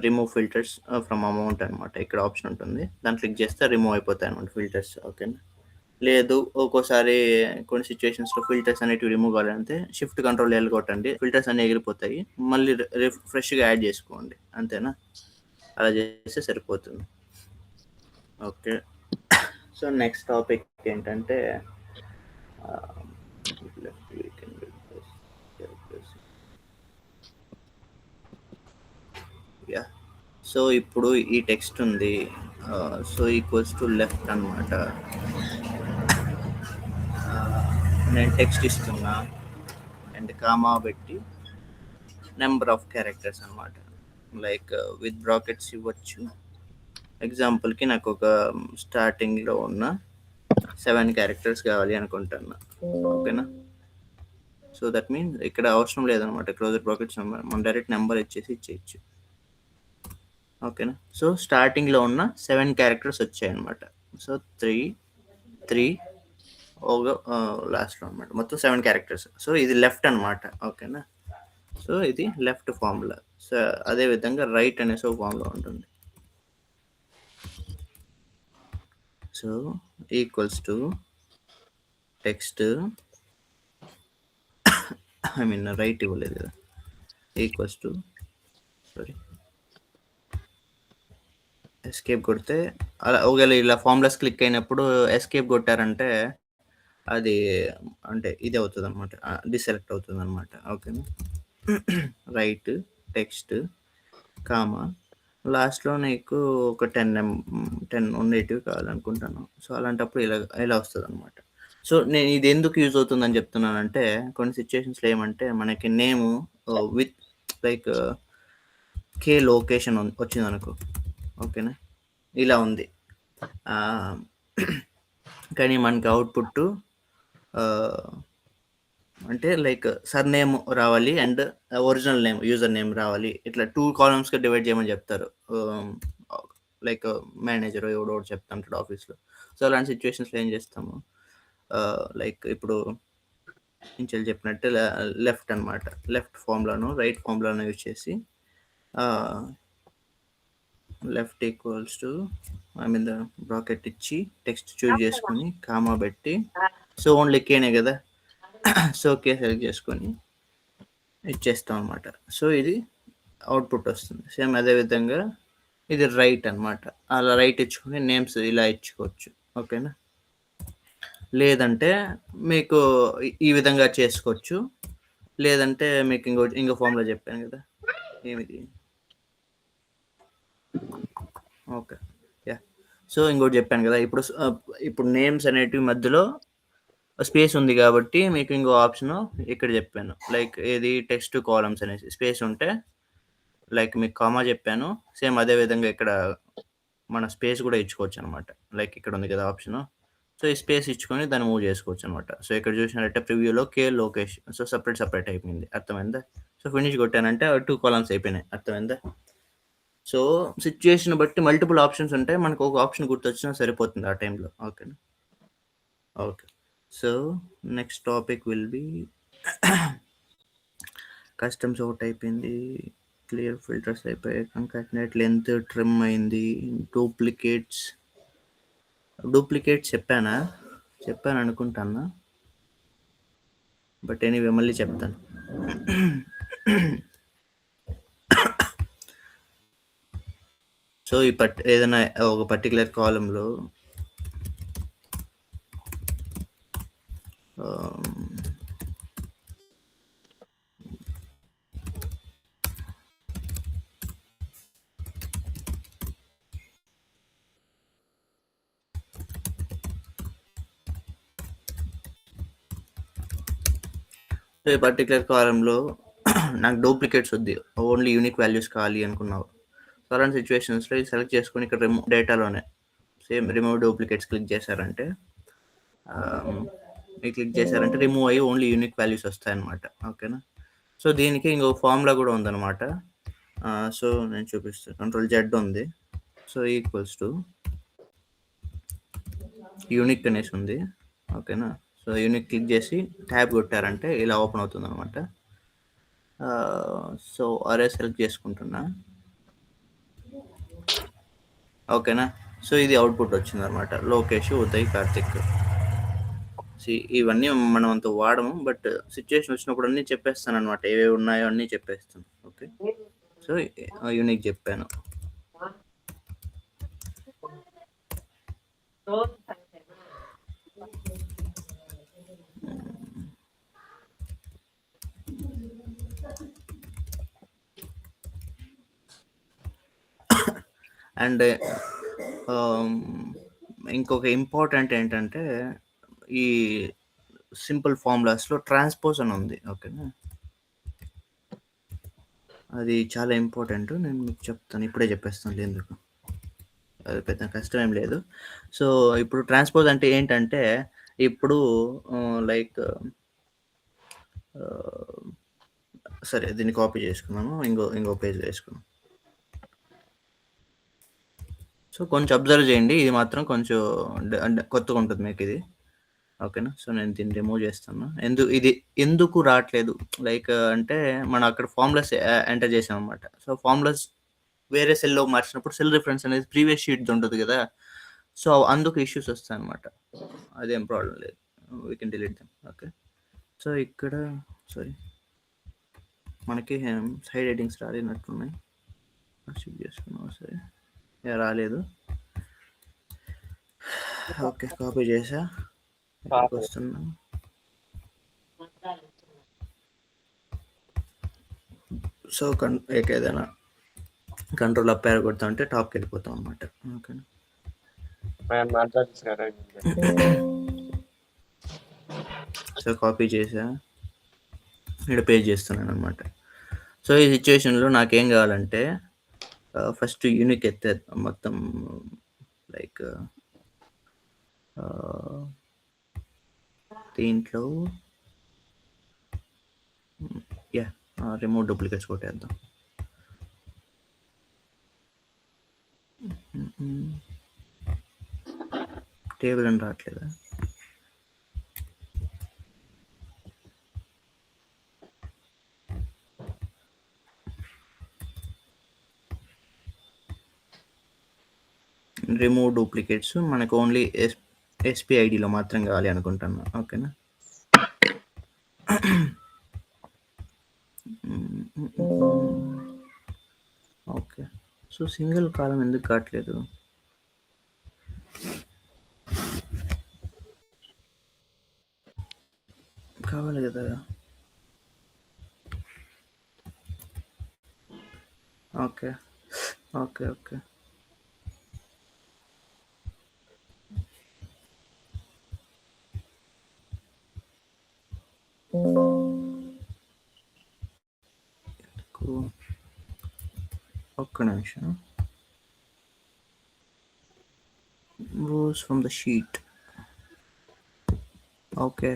రిమూవ్ ఫిల్టర్స్ ఫ్రమ్ అమౌంట్ అనమాట. ఇక్కడ ఆప్షన్ ఉంటుంది, దాన్ని క్లిక్ చేస్తే రిమూవ్ అయిపోతాయి అనమాట ఫిల్టర్స్. ఓకేనా. లేదు ఒక్కోసారి కొన్ని సిచ్యువేషన్స్లో ఫిల్టర్స్ అనేటివి రిమూవ్ కావాలంటే షిఫ్ట్ కంట్రోల్ ఎల్ కొట్టండి, ఫిల్టర్స్ అన్నీ ఎగిరిపోతాయి, మళ్ళీ ఫ్రెష్గా యాడ్ చేసుకోండి, అంతేనా. అలా చేస్తే సరిపోతుంది. ఓకే. సో నెక్స్ట్ టాపిక్ ఏంటంటే యా. సో ఇప్పుడు ఈ టెక్స్ట్ ఉంది, సో ఈక్వల్స్ టు లెఫ్ట్ అనమాట. నేను టెక్స్ట్ ఇస్తున్నా అండ్ కామా పెట్టి నెంబర్ ఆఫ్ క్యారెక్టర్స్ అనమాట, లైక్ విత్ బ్రాకెట్స్ ఇవ్వచ్చు. ఎగ్జాంపుల్కి నాకు ఒక స్టార్టింగ్లో ఉన్న 7 క్యారెక్టర్స్ కావాలి అనుకుంటున్నా. ఓకేనా. సో దట్ మీన్స్ ఇక్కడ అవసరం లేదనమాట క్లోజర్ బ్రాకెట్స్, మనం డైరెక్ట్ నెంబర్ ఇచ్చేయచ్చు. ఓకేనా. సో స్టార్టింగ్లో ఉన్న 7 క్యారెక్టర్స్ వచ్చాయి అనమాట. సో 3 లాస్ట్లో అనమాట, మొత్తం 7 క్యారెక్టర్స్. సో ఇది లెఫ్ట్ అనమాట. ఓకేనా. సో ఇది లెఫ్ట్ ఫార్ములా. సో అదే విధంగా రైట్ అనేసి ఒక ఫార్ములా ఉంటుంది. So equals to text, I mean right ఇవ్వలేదు కదా, ఈక్వల్స్ టు, సారీ, ఎస్కేప్ కొడితే అలా ఒకవేళ ఇలా ఫార్ములాస్ క్లిక్ అయినప్పుడు ఎస్కేప్ కొట్టారంటే అది అంటే ఇది అవుతుంది అనమాట, డిసెలెక్ట్ అవుతుంది అనమాట. ఓకేనా. రైట్ టెక్స్ట్ కామా లాస్ట్లో నీకు ఒక 10 ఉండేటివి కావాలనుకుంటాను. సో అలాంటప్పుడు ఇలా వస్తుంది అనమాట. సో నేను ఇది ఎందుకు యూజ్ అవుతుందని చెప్తున్నానంటే, కొన్ని సిచ్యువేషన్స్లో ఏమంటే మనకి నేము విత్ లైక్ కే లొకేషన్ వచ్చింది అనుకో. ఓకేనా. ఇలా ఉంది, కానీ మనకి అవుట్పుట్ అంటే లైక్ సర్ నేమ్ రావాలి and original name, user name రావాలి. ఇట్లా 2 కాలమ్స్గా డివైడ్ చేయమని చెప్తారు, లైక్ మేనేజర్ ఎవడో చెప్తాంటాడు ఆఫీస్లో. సో అలాంటి సిచ్యువేషన్స్లో ఏం చేస్తాము, లైక్ ఇప్పుడు నేను చెప్పినట్టు లెఫ్ట్ అనమాట, లెఫ్ట్ ఫార్ములాను రైట్ ఫార్ములాను యూజ్ చేసి left equals to, I mean bracket ఇచ్చి టెక్స్ట్ చూజ్ చేసుకొని కామా పెట్టి, సో ఓన్లీ కేనే కదా, సో కే సెలెక్ట్ చేసుకొని ఇచ్చేస్తాం అనమాట. సో ఇది అవుట్పుట్ వస్తుంది. సేమ్ అదేవిధంగా ఇది రైట్ అనమాట, అలా రైట్ ఇచ్చుకొని నేమ్స్ ఇలా ఇచ్చుకోవచ్చు. ఓకేనా. లేదంటే మీకు ఈ విధంగా చేసుకోవచ్చు, లేదంటే మీకు ఇంకో ఫామ్లో చెప్పాను కదా, ఏమిది, ఓకే యా. సో ఇంకోటి చెప్పాను కదా, ఇప్పుడు నేమ్స్ అనేటివి మధ్యలో స్పేస్ ఉంది కాబట్టి మీకు ఇంకో ఆప్షన్ ఇక్కడ చెప్పాను, లైక్ ఏది టెక్స్ట్ కాలమ్స్ అనేసి స్పేస్ ఉంటే లైక్ మీకు కామా చెప్పాను, సేమ్ అదే విధంగా ఇక్కడ మన స్పేస్ కూడా ఇచ్చుకోవచ్చు అనమాట. లైక్ ఇక్కడ ఉంది కదా ఆప్షన్, సో ఈ స్పేస్ ఇచ్చుకొని దాన్ని మూవ్ చేసుకోవచ్చు అనమాట. సో ఇక్కడ చూసినట్టే ప్రివ్యూలో కే లొకేషన్, సో సపరేట్ అయిపోయింది, అర్థమైందా. సో ఫినిష్ కొట్టానంటే 2 కాలమ్స్ అయిపోయినాయి, అర్థమైందా. సో సిచ్యుయేషన్ బట్టి మల్టిపుల్ ఆప్షన్స్ ఉంటాయి, మనకు ఒక ఆప్షన్ గుర్తొచ్చినా సరిపోతుంది ఆ టైంలో. ఓకేనా. Okay. So next topic will be customs out అయిపోయింది, క్లియర్ ఫిల్టర్స్ అయిపోయాయి, కంకాటినేట్ లెంత్ ట్రిమ్ అయింది, డూప్లికేట్స్ చెప్పాను అనుకుంటాను, బట్ ఎనీవే మళ్ళీ చెప్తాను. సో ఏదైనా ఒక పర్టికులర్ కాలంలో ఈ పర్టికులర్ కాలంలో నాకు డూప్లికేట్స్ వద్దు, ఓన్లీ యూనిక్ వాల్యూస్ కావాలి అనుకున్నావు. సో అలాంటి సిచ్యువేషన్స్లో ఇది సెలెక్ట్ చేసుకొని ఇక్కడ డేటాలోనే సేమ్ రిమూవ్ డూప్లికేట్స్ క్లిక్ చేశారంటే రిమూవ్ అయ్యి ఓన్లీ యూనిక్ వాల్యూస్ వస్తాయన్నమాట. ఓకేనా. సో దీనికి ఇంకో ఫార్ములా కూడా ఉందన్నమాట. సో నేను చూపిస్తాను, కంట్రోల్ జెడ్ ఉంది, సో ఈక్వల్స్ టు యూనిక్ అనేసి ఉంది. ఓకేనా. సో యూనిక్ క్లిక్ చేసి ట్యాబ్ కొట్టారంటే ఇలా ఓపెన్ అవుతుంది అనమాట. సో అరే సెలెక్ట్ చేసుకుంటున్నా, ఓకేనా. సో ఇది అవుట్పుట్ వచ్చిందనమాట, లోకేష్, ఉదయ్, కార్తిక్. ఇవన్నీ మనం అంత వాడము, బట్ సిచ్యువేషన్ వచ్చినప్పుడు అన్నీ చెప్పేస్తాను అనమాట, ఏవేవి ఉన్నాయో అన్నీ చెప్పేస్తాను. ఓకే, సో యూనిక్ చెప్పాను. అండ్ ఇంకొక ఇంపార్టెంట్ ఏంటంటే, ఈ సింపుల్ ఫార్ములాస్లో ట్రాన్స్పోజ్ అని ఉంది. ఓకేనా, అది చాలా ఇంపార్టెంట్. నేను మీకు చెప్తాను, ఇప్పుడే చెప్పేస్తాను, ఎందుకు అది పెద్ద కష్టం ఏం లేదు. సో ఇప్పుడు ట్రాన్స్పోజ్ అంటే ఏంటంటే, ఇప్పుడు లైక్ సరే దీన్ని కాపీ చేసుకున్నాను, ఇంకో పేజ్ వేసుకున్నాను. సో కొంచెం అబ్జర్వ్ చేయండి, ఇది మాత్రం కొంచెం అంటే కొత్తగా ఉంటుంది మీకు ఇది. ఓకేనా, సో నేను దీన్ని రిమూవ్ చేస్తాను. ఇది ఎందుకు రావట్లేదు లైక్ అంటే, మనం అక్కడ ఫార్ములాస్ ఎంటర్ చేసాం అనమాట. సో ఫార్ములాస్ వేరే సెల్లో మార్చినప్పుడు సెల్ రిఫరెన్స్ అనేది ప్రీవియస్ షీట్ ఉంటుంది కదా, సో అందుకు ఇష్యూస్ వస్తాయి అనమాట. అదేం ప్రాబ్లం లేదు, we can delete them. Okay, so ఇక్కడ సారీ మనకి సైడ్ హెడ్డింగ్స్ రాలేనట్టున్నాయి, షిఫ్ట్ చేసుకున్నాం. సరే రాలేదు. ఓకే, కాపీ చేసా, వస్తున్నా. సో ఏదైనా కంట్రోల్ అప్ ఏర్ కొడతా ఉంటే టాప్కి వెళ్ళిపోతాం అనమాట. ఓకేనా, సో కాపీ చేసా, ఇక్కడ పేజ్ చేస్తున్నాను అనమాట. సో ఈ సిచ్యువేషన్లో నాకేం కావాలంటే, ఫస్ట్ యూనిక్ ఎత్తేద్దాం మొత్తం, లైక్ దీంట్లో రిమూవ్ డూప్లికేట్స్ కొట్టేద్దాం. టేబుల్ అని రావట్లేదా? రిమూవ్ డూప్లికేట్స్ మనకు ఓన్లీ ఎస్పిఐడిలో మాత్రం కావాలి అనుకుంటున్నా. ఓకేనా, ఓకే. సో సింగిల్ కాలం ఎందుకు కావట్లేదు? కావాలి కదా. ఓకే ఓకే ఓకే, ఒక్క నిమిషం. Rows from the sheet. Okay,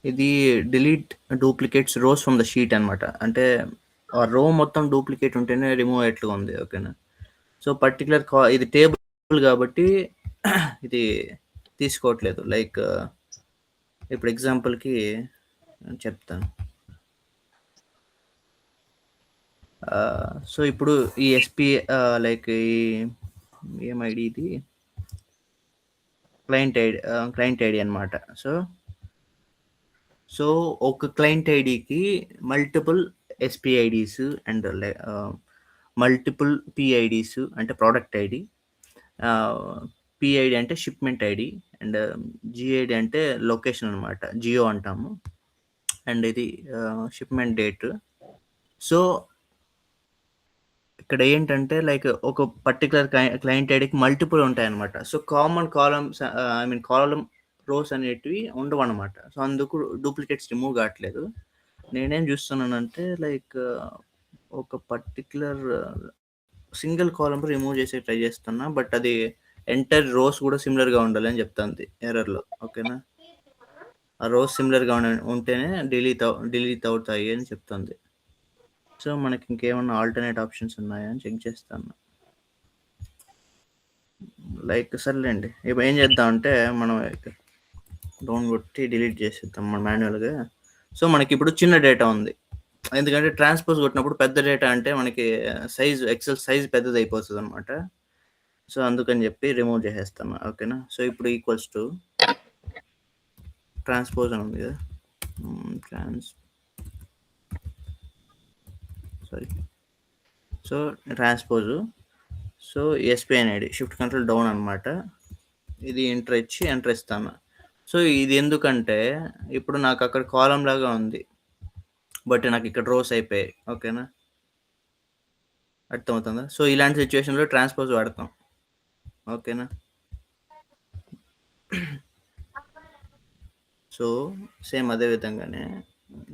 ఇది delete duplicates rows from the sheet అనమాట. అంటే ఆ రో మొత్తం డూప్లికేట్ ఉంటేనే రిమూవ్ అయ్యేట్లుగా ఉంది. ఓకేనా, సో పర్టికులర్ ఇది టేబుల్ కాబట్టి ఇది తీసుకోవట్లేదు. లైక్ ఇప్పుడు ఎగ్జాంపుల్కి చెప్తాను. సో ఇప్పుడు ఈ ఎస్పి లైక్ ఈ ఏమైడి, ఇది క్లయింట్ ఐడి అనమాట. సో ఒక క్లయింట్ ఐడికి మల్టిపుల్ ఎస్పిఐడిస్ అండ్ మల్టిపుల్ పిఐడిస్ అంటే ప్రోడక్ట్ ఐడి, పిఐడి అంటే షిప్మెంట్ ఐడి, అండ్ జిఐడి అంటే లొకేషన్ అనమాట, జియో అంటాము, అండ్ ఇది షిప్మెంట్ డేట్. సో ఇక్కడ ఏంటంటే లైక్ ఒక పర్టికులర్ క్లయింట్ ఐడికి మల్టిపుల్ ఉంటాయన్నమాట. So common columns column rows అనేటివి ఉండవు అనమాట. సో అందుకు డూప్లికేట్స్ రిమూవ్ కావట్లేదు. నేనేం చూస్తున్నానంటే లైక్ ఒక పర్టికులర్ సింగిల్ కాలమ్ రిమూవ్ చేసి ట్రై చేస్తున్నా, బట్ అది ఎంటైర్ రోస్ కూడా సిమిలర్గా ఉండాలి అని చెప్తుంది ఎర్రర్లో. ఓకేనా, ఆ రోస్ సిమిలర్గా ఉంటేనే డిలీట్ అవుతాయి అని చెప్తుంది. సో మనకి ఇంకేమన్నా ఆల్టర్నేట్ ఆప్షన్స్ ఉన్నాయా అని చెక్ చేస్తాను. లైక్ సర్లేండి, ఇప్పుడు ఏం చేద్దామంటే మనం డౌన్ కొట్టి డిలీట్ చేసేద్దాం మన మాన్యువల్గా. సో మనకి ఇప్పుడు చిన్న డేటా ఉంది, ఎందుకంటే ట్రాన్స్పోజ్ కొట్టినప్పుడు పెద్ద డేటా అంటే మనకి సైజ్ ఎక్సెల్ సైజ్ పెద్దది అయిపోతుంది అనమాట. సో అందుకని చెప్పి రిమూవ్ చేసేస్తాను. ఓకేనా. సో ఇప్పుడు ఈక్వల్స్ టు ట్రాన్స్పోజ్ అని ఉంది కదా, so transpose, so SPN ID shift control down అనమాట. ఇది ఎంటర్ ఇచ్చి ఎంటర్ ఇస్తాను. సో ఇది ఎందుకంటే ఇప్పుడు నాకు అక్కడ కాలం లాగా ఉంది, బట్ నాకు ఇక్కడ రోస్ అయిపోయాయి. ఓకేనా, అర్థమవుతుందా? సో ఇలాంటి సిచ్యువేషన్లో ట్రాన్స్పోజ్ వాడతాం. ఓకేనా. సో సేమ్ అదే విధంగానే,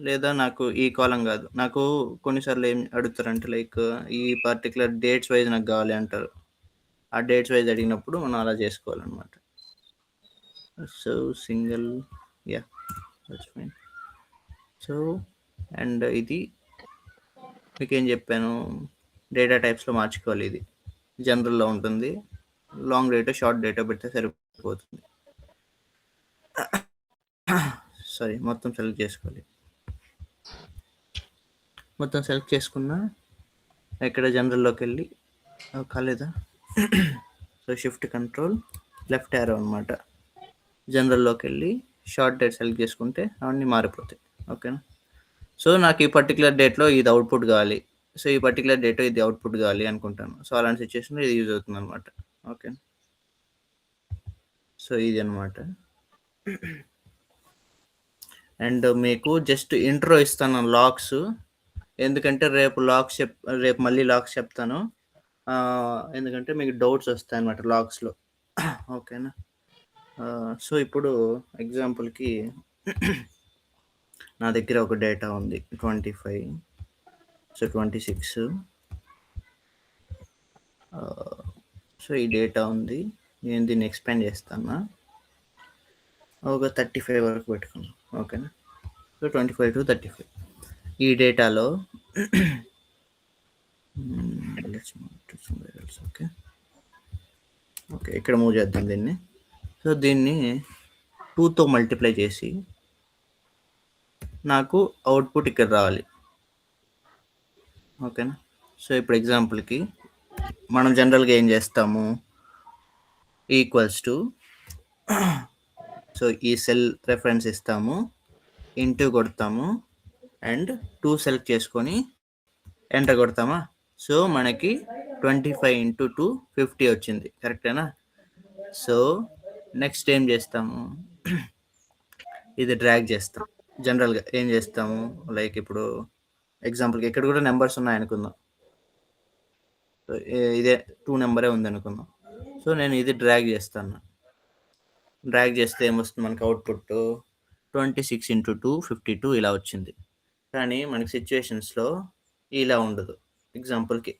లేదా నాకు ఈ కాలం కాదు, నాకు కొన్నిసార్లు ఏం అడుగుతారంటే లైక్ ఈ పర్టికులర్ డేట్స్ వైజ్ నాకు కావాలి అంటారు. ఆ డేట్స్ వైజ్ అడిగినప్పుడు మనం అలా చేసుకోవాలన్నమాట. So single, yeah that's fine. So and ఇది మీకు ఏం చెప్పాను, డేటా టైప్స్లో మార్చుకోవాలి. ఇది జనరల్లో ఉంటుంది, లాంగ్ డేటా షార్ట్ డేటా పెడితే సరిపోతుంది. సారీ, మొత్తం సెలెక్ట్ చేసుకోవాలి. మొత్తం సెలెక్ట్ చేసుకున్నా ఎక్కడ జనరల్లోకి వెళ్ళి కాలేదా, so shift control left arrow అనమాట, జనరల్లోకి వెళ్ళి షార్ట్ డేట్ సెలెక్ట్ చేసుకుంటే అవన్నీ మారిపోతాయి. ఓకేనా. సో నాకు ఈ పర్టికులర్ డేట్లో ఇది అవుట్పుట్ కావాలి, సో ఈ పర్టికులర్ డేట్ ఇది అవుట్పుట్ కావాలి అనుకుంటాను. సో అలాంటి సిచ్యువేషన్లో ఇది యూజ్ అవుతుంది అనమాట. ఓకే, సో ఇది అనమాట. అండ్ మీకు జస్ట్ ఇంట్రో ఇస్తాను లాక్స్, ఎందుకంటే రేపు మళ్ళీ లాక్స్ చెప్తాను, ఎందుకంటే మీకు డౌట్స్ వస్తాయి అనమాట లాక్స్లో. ఓకేనా. సో ఇప్పుడు ఎగ్జాంపుల్కి నా దగ్గర ఒక డేటా ఉంది 25, సో 26, సో ఈ డేటా ఉంది. నేను దీన్ని ఎక్స్పాండ్ చేస్తాను, ఒక 35 వరకు పెట్టుకున్నాను. ఓకేనా. సో 25 to 35 ఈ డేటాలో ఓకే ఓకే ఇక్కడ మూవ్ చేద్దాం దీన్ని. సో దీన్ని 2తో మల్టిప్లై చేసి నాకు అవుట్పుట్ ఇక్కడ రావాలి. ఓకేనా. సో ఇప్పుడు ఎగ్జాంపుల్కి మనం జనరల్గా ఏం చేస్తాము, ఈక్వల్స్ టు, సో ఈ సెల్ రెఫరెన్స్ ఇస్తాము, ఇంటూ కొడతాము అండ్ 2 సెలెక్ట్ చేసుకొని ఎంటర్ కొడతామా. సో మనకి 25 into 2 50 వచ్చింది, కరెక్టేనా. సో నెక్స్ట్ ఏం చేస్తాము, ఇది డ్రాగ్ చేస్తాం. జనరల్గా ఏం చేస్తాము, లైక్ ఇప్పుడు ఎగ్జాంపుల్కి ఇక్కడ కూడా నెంబర్స్ ఉన్నాయి అనుకుందాం, ఇదే 2 నెంబరే ఉంది అనుకుందాం. సో నేను ఇది డ్రాగ్ చేస్తాను, డ్రాగ్ చేస్తే ఏమొస్తుంది మనకి అవుట్పుట్ 26 into 2 52 ఇలా వచ్చింది. కానీ మనకి సిచ్యువేషన్స్లో ఇలా ఉండదు. ఎగ్జాంపుల్కి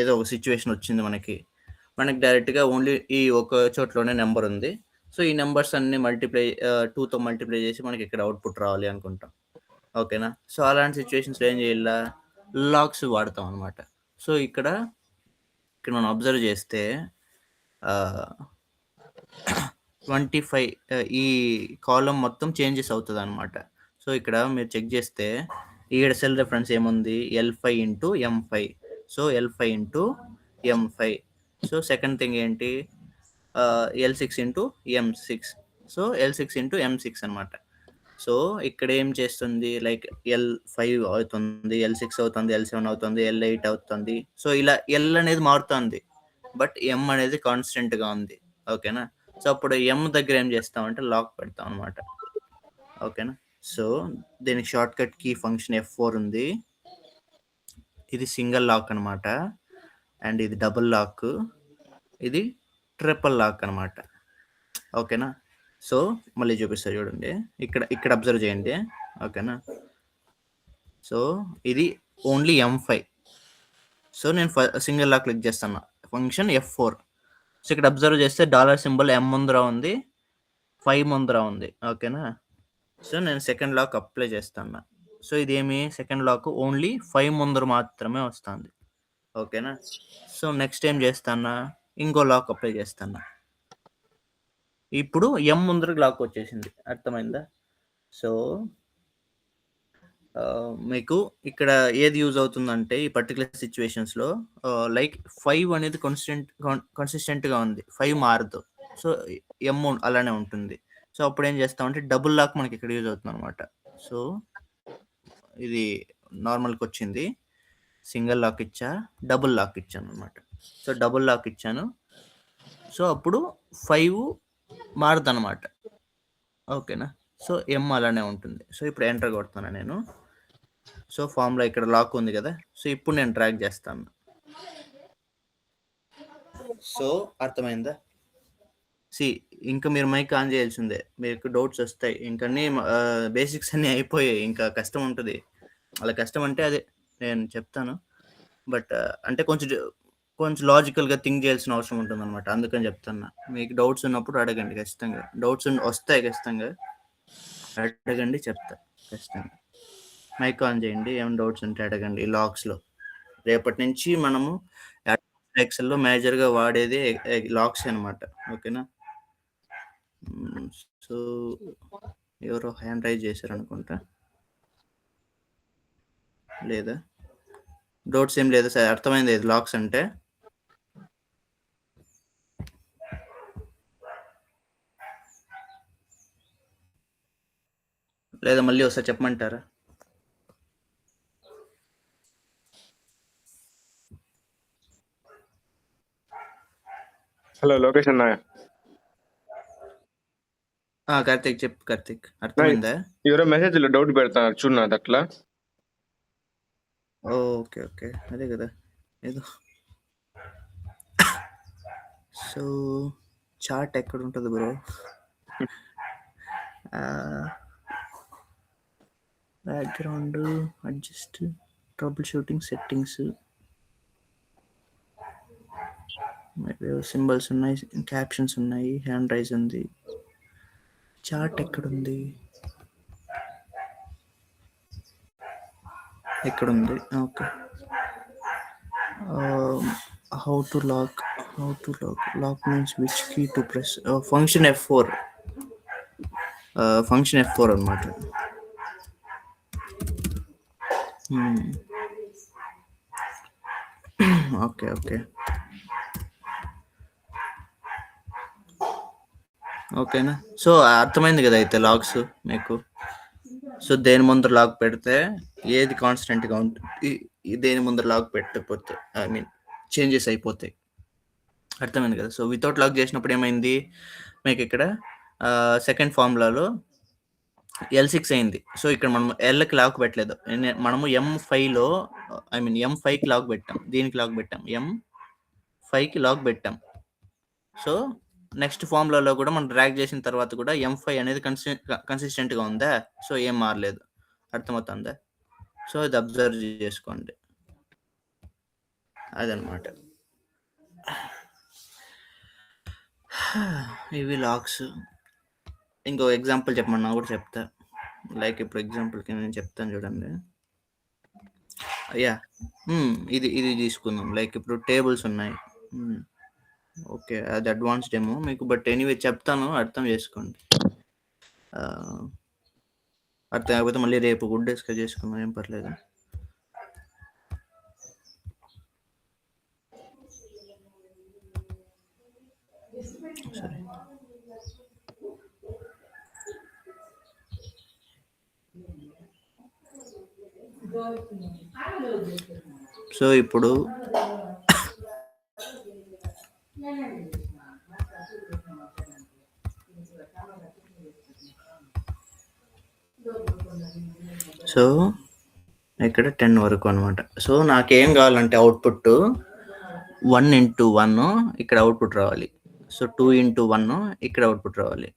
ఏదో ఒక సిచ్యువేషన్ వచ్చింది మనకి డైరెక్ట్గా ఓన్లీ ఈ ఒక చోట్లోనే నెంబర్ ఉంది. సో ఈ నెంబర్స్ అన్ని 2తో మల్టిప్లై చేసి మనకి ఇక్కడ అవుట్పుట్ రావాలి అనుకుంటాం. ఓకేనా. సో అలాంటి సిచ్యువేషన్స్లో ఏం చేయాల, లాక్స్ వాడతాం అనమాట. సో ఇక్కడ మనం అబ్జర్వ్ చేస్తే 25 ఈ కాలం మొత్తం చేంజెస్ అవుతుంది అనమాట. సో ఇక్కడ మీరు చెక్ చేస్తే ఈడ సెల్ రెఫరెన్స్ ఏముంది, L5 into M5, so L5 into M5. So second thing ఏంటి, L6 into M6, so L6 into M6 అనమాట. సో ఇక్కడ ఏం చేస్తుంది, లైక్ L5 అవుతుంది, L6 అవుతుంది, L7 అవుతుంది, L8 అవుతుంది. సో ఇలా L అనేది మారుతుంది, బట్ M అనేది కాన్స్టెంట్గా ఉంది. ఓకేనా. సో అప్పుడు M దగ్గర ఏం చేస్తామంటే లాక్ పెడతాం అనమాట. ఓకేనా. సో దీనికి short cut key function F4 ఉంది. ఇది సింగిల్ లాక్ అనమాట, అండ్ ఇది డబుల్ లాక్, ఇది ట్రిపుల్ లాక్ అనమాట. ఓకేనా. సో మళ్ళీ చూపిస్తా చూడండి, ఇక్కడ అబ్జర్వ్ చేయండి. ఓకేనా. సో ఇది ఓన్లీ M5. సో నేను సింగిల్ లాక్ క్లిక్ చేస్తాను, ఫంక్షన్ F4. సో ఇక్కడ అబ్జర్వ్ చేస్తే $సింబల్ M ముందర ఉంది, 5 ముందర ఉంది. ఓకేనా. సో నేను సెకండ్ లాక్ అప్లై చేస్తాను. సో ఇదేమి సెకండ్ లాక్ ఓన్లీ 5 ముందర మాత్రమే వస్తుంది. ఓకేనా. సో నెక్స్ట్ ఏం చేస్తాను, ఇంకో లాక్ అప్లై చేస్తాను. ఇప్పుడు M ముందర లాక్ వచ్చేసింది, అర్థమైందా. సో మీకు ఇక్కడ ఏది యూజ్ అవుతుందంటే ఈ పర్టికులర్ సిచ్యువేషన్స్‌లో లైక్ 5 అనేది కన్సిస్టెంట్‌గా ఉంది. 5 మారదు. సో, ఎమ్ అలానే ఉంటుంది. సో, అప్పుడేం చేస్తామంటే డబుల్ లాక్ మనకి ఇక్కడ యూజ్ అవుతుందనమాట. సో, ఇది నార్మల్‌కొచ్చింది. సింగిల్ లాక్ ఇచ్చా, డబుల్ లాక్ ఇచ్చాననమాట. సో, డబుల్ లాక్ ఇచ్చాను. సో, అప్పుడు 5 మారదనమాట. ఓకేనా? సో, ఎమ్ అలానే ఉంటుంది. సో, ఇప్పుడు ఎంటర్ కొడతాను నేను. సో, ఫార్మ్‌లో ఇక్కడ లాక్ ఉంది గదా! సో, ఇప్పుడు నేను డ్రాగ్ చేస్తాను. సో, అర్థమైందా? ఇంకా మీరు మైక్ ఆన్ చేయాల్సిందే. మీకు డౌట్స్ వస్తాయి. ఇంకన్నీ బేసిక్స్ అన్నీ అయిపోయాయి. ఇంకా కష్టం ఉంటది. అలా కష్టం అంటే అదే నేను చెప్తాను. బట్ అంటే కొంచెం లాజికల్‌గా థింక్ చేయాల్సిన అవసరం ఉంటుందనమాట. అందుకని చెప్తున్నా. మీకు డౌట్స్ ఉన్నప్పుడు అడగండి ఖచ్చితంగా. డౌట్స్ వస్తాయి ఖచ్చితంగా. అడగండి చెప్తా ఖచ్చితంగా. మైక్ ఆన్ చేయండి. ఏమైనా డౌట్స్ ఉంటే అడగండి లాక్స్‌లో. రేపటి నుంచి మనము ఎక్సెల్‌లో మేజర్‌గా వాడేది లాక్స్ అనమాట. ఓకేనా? సో, ఎవరో హ్యాండ్ రైజ్ చేశారనుకుంటా. లేదా? డౌట్స్ ఏం లేదా సార్? అర్థమైందా ఇది లాక్స్ అంటే? లేదా మళ్ళీ ఒకసారి చెప్పమంటారా? హలో లోకేష్ అన్న. కార్తీక్ చెప్పు కార్తీక్. అర్థమైందా? ఎవరో మెసేజ్‌లో డౌట్ పెడతారు చూడు నాది అట్లా. ఓకే. ఓకే. అదే కదా! ఏదో సో, చార్ట్ ఎక్కడుంటది bro? Background, adjust, trouble shooting, settings. Symbols ఉన్నాయి, క్యాప్షన్స్ ఉన్నాయి, హ్యాండ్ రైజ్ ఉంది. చార్ట్ ఎక్కడుంది? ఎక్కడుంది? Okay. How to lock lock means which key to press. Function F4 function F4 అనమాట. ఓకే. ఓకే. ఓకేనా? సో, అర్థమైంది కదా అయితే లాక్స్ మీకు. సో, దేని ముందర లాక్ పెడితే ఏది కాన్స్టెంట్‌గా ఉంటుంది, దేని ముందర లాక్ పెట్టకపోతే ఐ మీన్ చేంజెస్ అయిపోతాయి. అర్థమైంది కదా! సో, వితౌట్ లాక్ చేసినప్పుడు ఏమైంది మీకు ఇక్కడ సెకండ్ ఫార్ములాలో L6 అయింది. సో, ఇక్కడ మనం Lకి లాక్ పెట్టలేదు. మనము M5లో ఐ మీన్ M5కి లాక్ పెట్టాం. దీనికి లాక్ పెట్టాం. M5కి లాక్ పెట్టాం. సో, నెక్స్ట్ ఫార్ములాలో కూడా మనం డ్రాగ్ చేసిన తర్వాత కూడా M5 అనేది కన్సిస్టెంట్‌గా ఉందా? సో, ఏం మారలేదు. అర్థమవుతుందా? సో, ఇది అబ్జర్వ్ చేసుకోండి. అదనమాట. ఇవి లాక్స్. ఇంకో ఎగ్జాంపుల్ చెప్పమన్నా కూడా చెప్తా. లైక్ ఇప్పుడు ఎగ్జాంపుల్‌కి నేను చెప్తాను చూడండి. ఇది తీసుకుందాం. లైక్ ఇప్పుడు టేబుల్స్ ఉన్నాయి. ఓకే. అది అడ్వాన్స్డ్ ఏమో మీకు. బట్ ఎనీవే చెప్తాను, అర్థం చేసుకోండి. అర్థం కాకపోతే మళ్ళీ రేపు గుడ్ డిస్కస్ చేసుకుందాం, ఏం పర్లేదు. సరే. సో, ఇప్పుడు సో, ఇక్కడ 10 వరకు అనమాట. సో, నాకేం కావాలంటే అవుట్‌పుట్ 1 ఇంటూ 1 ఇక్కడ అవుట్‌పుట్ రావాలి. సో, 2 ఇంటూ 1 ఇక్కడ అవుట్‌పుట్ రావాలి.